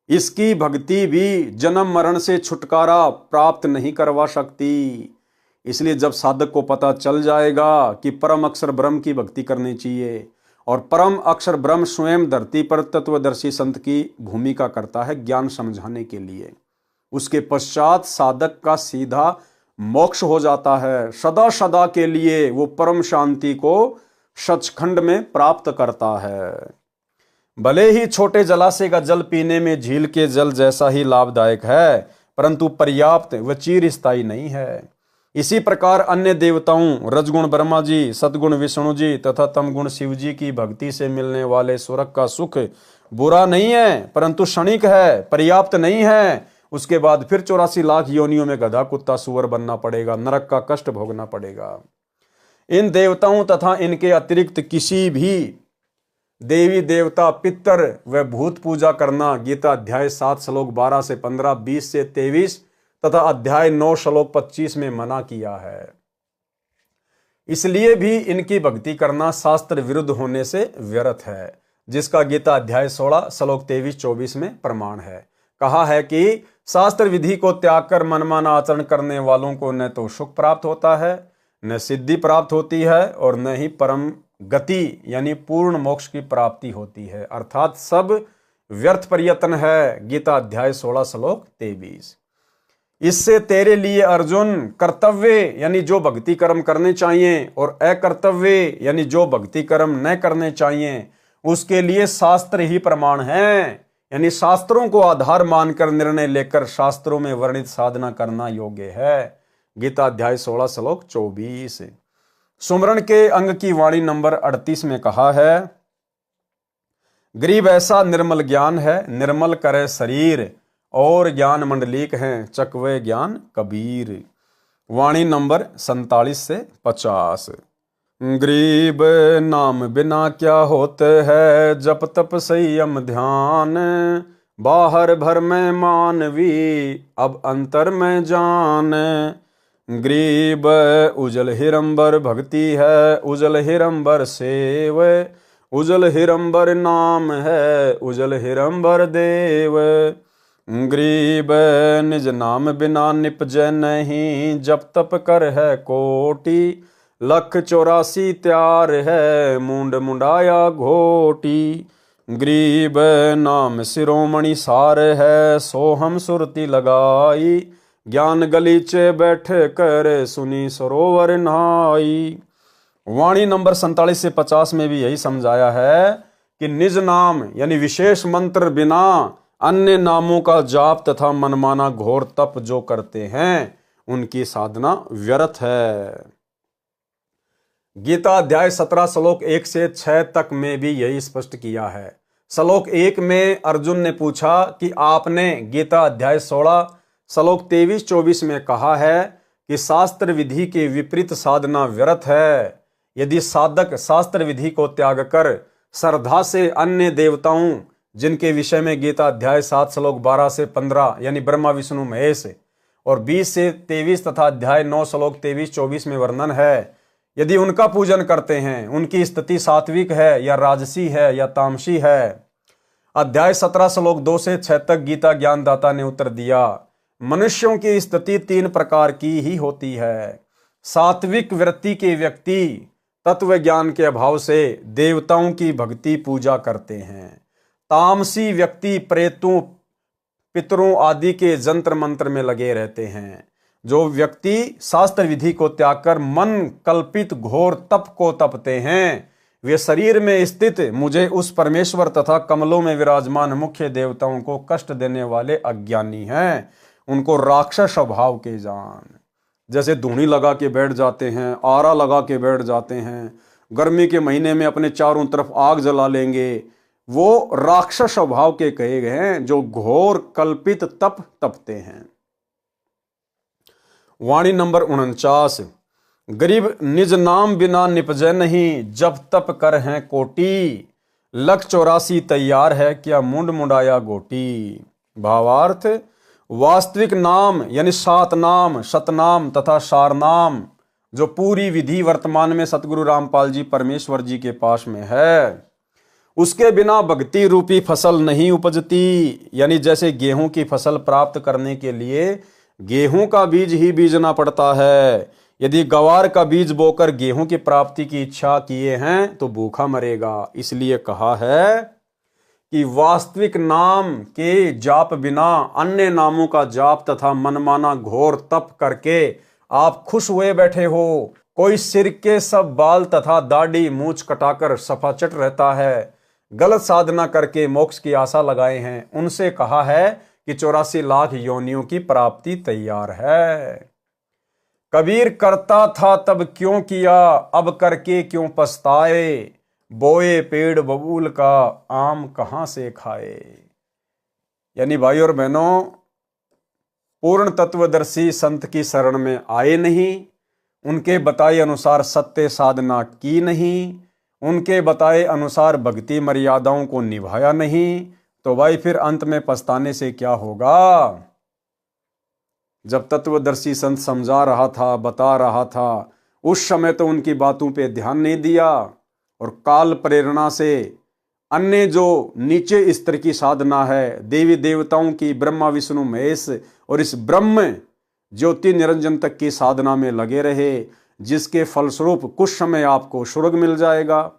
इसकी भक्ति भी जन्म मरण से छुटकारा प्राप्त नहीं करवा सकती। इसलिए जब साधक को पता चल जाएगा कि परम अक्षर ब्रह्म की भक्ति करनी चाहिए और परम अक्षर ब्रह्म स्वयं धरती पर तत्वदर्शी संत की भूमिका करता है ज्ञान समझाने के लिए, उसके पश्चात साधक का सीधा मोक्ष हो जाता है। सदा सदा के लिए वो परम शांति को सचखंड में प्राप्त करता है। भले ही छोटे जलाशय का जल पीने में झील के जल जैसा ही लाभदायक है, परंतु पर्याप्त व चिरस्थायी नहीं है। इसी प्रकार अन्य देवताओं रजगुण ब्रह्मा जी, सतगुण विष्णु जी तथा तमगुण शिव जी की भक्ति से मिलने वाले स्वर्ग का सुख बुरा नहीं है, परंतु क्षणिक है, पर्याप्त नहीं है। उसके बाद फिर 84 लाख योनियों में गधा कुत्ता सुअर बनना पड़ेगा, नरक का कष्ट भोगना पड़ेगा। इन देवताओं तथा इनके अतिरिक्त किसी भी देवी देवता पितर व भूत पूजा करना गीता अध्याय 7 श्लोक 12 से 15, 20 से 23 तथा अध्याय 9 श्लोक 25 में मना किया है। इसलिए भी इनकी भक्ति करना शास्त्र विरुद्ध होने से व्यर्थ है, जिसका गीता अध्याय 16 श्लोक 23-24 में प्रमाण है। कहा है कि शास्त्र विधि को त्याग कर मनमाना आचरण करने वालों को न तो सुख प्राप्त होता है, न सिद्धि प्राप्त होती है और न ही परम गति यानी पूर्ण मोक्ष की प्राप्ति होती है, अर्थात सब व्यर्थ प्रयत्न है। गीता अध्याय 16 श्लोक 23। इससे तेरे लिए अर्जुन कर्तव्य यानी जो भक्ति कर्म करने चाहिए और अकर्तव्य यानी जो भक्ति कर्म न करने चाहिए उसके लिए शास्त्र ही प्रमाण है, यानी शास्त्रों को आधार मानकर निर्णय लेकर शास्त्रों में वर्णित साधना करना योग्य है। गीता अध्याय 16 श्लोक 24। सुमरण के अंग की वाणी नंबर 38 में कहा है, गरीब ऐसा निर्मल ज्ञान है, निर्मल करे शरीर और ज्ञान मंडलीक हैं, चकवे ज्ञान कबीर। वाणी नंबर 47 से 50। गरीब नाम बिना क्या होते है, जप तप संयम ध्यान, बाहर भर में मानवी अब अंतर में जान। गरीब उजल हिरंबर भक्ति है, उजल हिरंबर सेव, उजल हिरंबर नाम है, उजल हिरंबर देव। गरीब निज नाम बिना निपजै नहीं, जप तप कर है कोटि, 184 त्यार है मूंड मुंडाया घोटी। गरीब नाम शिरोमणि सार है, सोहम सुरती लगाई, ज्ञान गलीचे बैठ कर सुनी सरोवर नहाई। वाणी नंबर 47 से 50 में भी यही समझाया है कि निज नाम यानी विशेष मंत्र बिना अन्य नामों का जाप तथा मनमाना घोर तप जो करते हैं उनकी साधना व्यर्थ है। गीता अध्याय 17 श्लोक 1 से 6 तक में भी यही स्पष्ट किया है। श्लोक 1 में अर्जुन ने पूछा कि आपने गीता अध्याय 16 श्लोक 23-24 में कहा है कि शास्त्र विधि के विपरीत साधना व्यर्थ है। यदि साधक शास्त्र विधि को त्याग कर श्रद्धा से अन्य देवताओं जिनके विषय में गीता अध्याय 7 श्लोक 12 से 15 यानी ब्रह्मा विष्णु महेश और 20 से 23 तथा अध्याय 9 श्लोक 23-24 में वर्णन है, यदि उनका पूजन करते हैं, उनकी स्थिति सात्विक है या राजसी है या तामसी है। अध्याय 17 श्लोक 2 से 6 तक गीता ज्ञानदाता ने उत्तर दिया, मनुष्यों की स्थिति 3 प्रकार की ही होती है। सात्विक वृत्ति के व्यक्ति तत्व ज्ञान के अभाव से देवताओं की भक्ति पूजा करते हैं। तामसी व्यक्ति प्रेतों पितरों आदि के जंत्र मंत्र में लगे रहते हैं। जो व्यक्ति शास्त्र विधि को त्याग कर मन कल्पित घोर तप को तपते हैं वे शरीर में स्थित मुझे उस परमेश्वर तथा कमलों में विराजमान मुख्य देवताओं को कष्ट देने वाले अज्ञानी हैं, उनको राक्षस स्वभाव के जान। जैसे धूनी लगा के बैठ जाते हैं, आरा लगा के बैठ जाते हैं, गर्मी के महीने में अपने चारों तरफ आग जला लेंगे, वो राक्षस स्वभाव के कहे गए हैं, जो घोर कल्पित तप तपते हैं। वाणी नंबर 49। गरीब निज नाम बिना निपजै नहीं, जब तप कर हैं कोटि, लख 84 तैयार है क्या मुंड मुंडाया गोटी। भावार्थ, वास्तविक नाम यानी सात नाम, सतनाम तथा सारनाम, जो पूरी विधि वर्तमान में सतगुरु रामपाल जी परमेश्वर जी के पास में है, उसके बिना भक्ति रूपी फसल नहीं उपजती। यानी जैसे गेहूं की फसल प्राप्त करने के लिए गेहूं का बीज ही बीजना पड़ता है। यदि गवार का बीज बोकर गेहूं की प्राप्ति की इच्छा किए हैं तो भूखा मरेगा। इसलिए कहा है कि वास्तविक नाम के जाप बिना अन्य नामों का जाप तथा मनमाना घोर तप करके आप खुश हुए बैठे हो। कोई सिर के सब बाल तथा दाढ़ी मूछ कटाकर सफाचट रहता है, गलत साधना करके मोक्ष की आशा लगाए हैं, उनसे कहा है कि 84 लाख योनियों की प्राप्ति तैयार है। कबीर करता था तब क्यों किया, अब करके क्यों पछताए, बोए पेड़ बबूल का आम कहां से खाए। यानी भाई और बहनों, पूर्ण तत्वदर्शी संत की शरण में आए नहीं, उनके बताए अनुसार सत्य साधना की नहीं, उनके बताए अनुसार भक्ति मर्यादाओं को निभाया नहीं, तो भाई फिर अंत में पछताने से क्या होगा। जब तत्वदर्शी संत समझा रहा था, बता रहा था, उस समय तो उनकी बातों पे ध्यान नहीं दिया, और काल प्रेरणा से अन्य जो नीचे स्तर की साधना है, देवी देवताओं की, ब्रह्मा विष्णु महेश और इस ब्रह्म ज्योति निरंजन तक की साधना में लगे रहे, जिसके फलस्वरूप कुछ समय आपको स्वर्ग मिल जाएगा,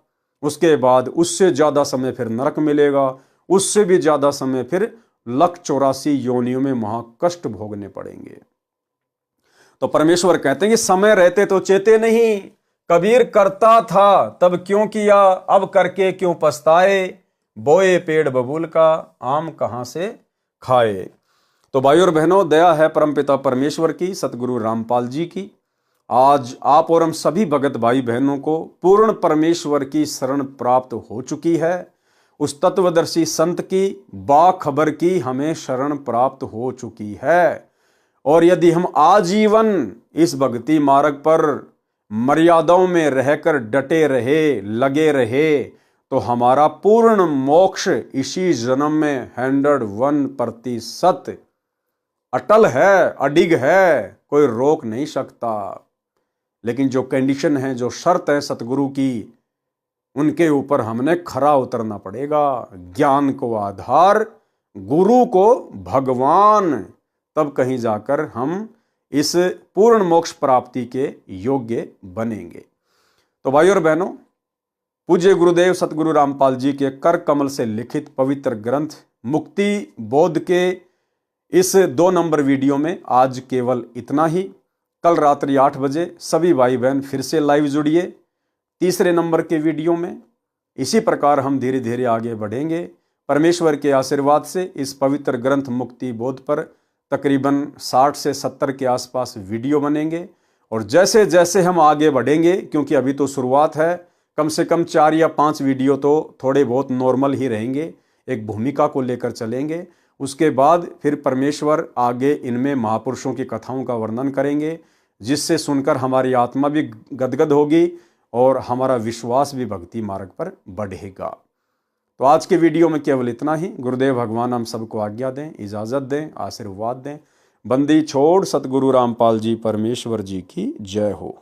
उसके बाद उससे ज्यादा समय फिर नरक मिलेगा, उससे भी ज्यादा समय फिर लख 84 योनियों में महाकष्ट भोगने पड़ेंगे। तो परमेश्वर कहते हैं कि समय रहते तो चेते नहीं, कबीर करता था तब क्यों किया, अब करके क्यों पछताए, बोए पेड़ बबूल का आम कहां से खाए। तो भाई और बहनों, दया है परमपिता परमेश्वर की, सतगुरु रामपाल जी की। आज आप और हम सभी भगत भाई बहनों को पूर्ण परमेश्वर की शरण प्राप्त हो चुकी है। उस तत्वदर्शी संत की बाखबर की हमें शरण प्राप्त हो चुकी है। और यदि हम आजीवन इस भक्ति मार्ग पर मर्यादाओं में रहकर डटे रहे, लगे रहे, तो हमारा पूर्ण मोक्ष इसी जन्म में 101% अटल है, अडिग है, कोई रोक नहीं सकता। लेकिन जो कंडीशन है, जो शर्त है सतगुरु की, उनके ऊपर हमने खरा उतरना पड़ेगा। ज्ञान को आधार, गुरु को भगवान, तब कहीं जाकर हम इस पूर्ण मोक्ष प्राप्ति के योग्य बनेंगे। तो भाई और बहनों, पूज्य गुरुदेव सतगुरु रामपाल जी के कर कमल से लिखित पवित्र ग्रंथ मुक्ति बोध के इस 2 नंबर वीडियो में आज केवल इतना ही। कल रात्रि 8 बजे सभी भाई बहन फिर से लाइव जुड़िए 3 नंबर के वीडियो में। इसी प्रकार हम धीरे धीरे आगे बढ़ेंगे। परमेश्वर के आशीर्वाद से इस पवित्र ग्रंथ मुक्ति बोध पर तकरीबन 60 से 70 के आसपास वीडियो बनेंगे। और जैसे जैसे हम आगे बढ़ेंगे, क्योंकि अभी तो शुरुआत है, कम से कम 4 या 5 वीडियो तो थोड़े बहुत नॉर्मल ही रहेंगे, एक भूमिका को लेकर चलेंगे। उसके बाद फिर परमेश्वर आगे इनमें महापुरुषों की कथाओं का वर्णन करेंगे, जिससे सुनकर हमारी आत्मा भी गदगद होगी और हमारा विश्वास भी भक्ति मार्ग पर बढ़ेगा। तो आज के वीडियो में केवल इतना ही। गुरुदेव भगवान हम सबको आज्ञा दें, इजाज़त दें, आशीर्वाद दें। बंदी छोड़ सतगुरु रामपाल जी परमेश्वर जी की जय हो।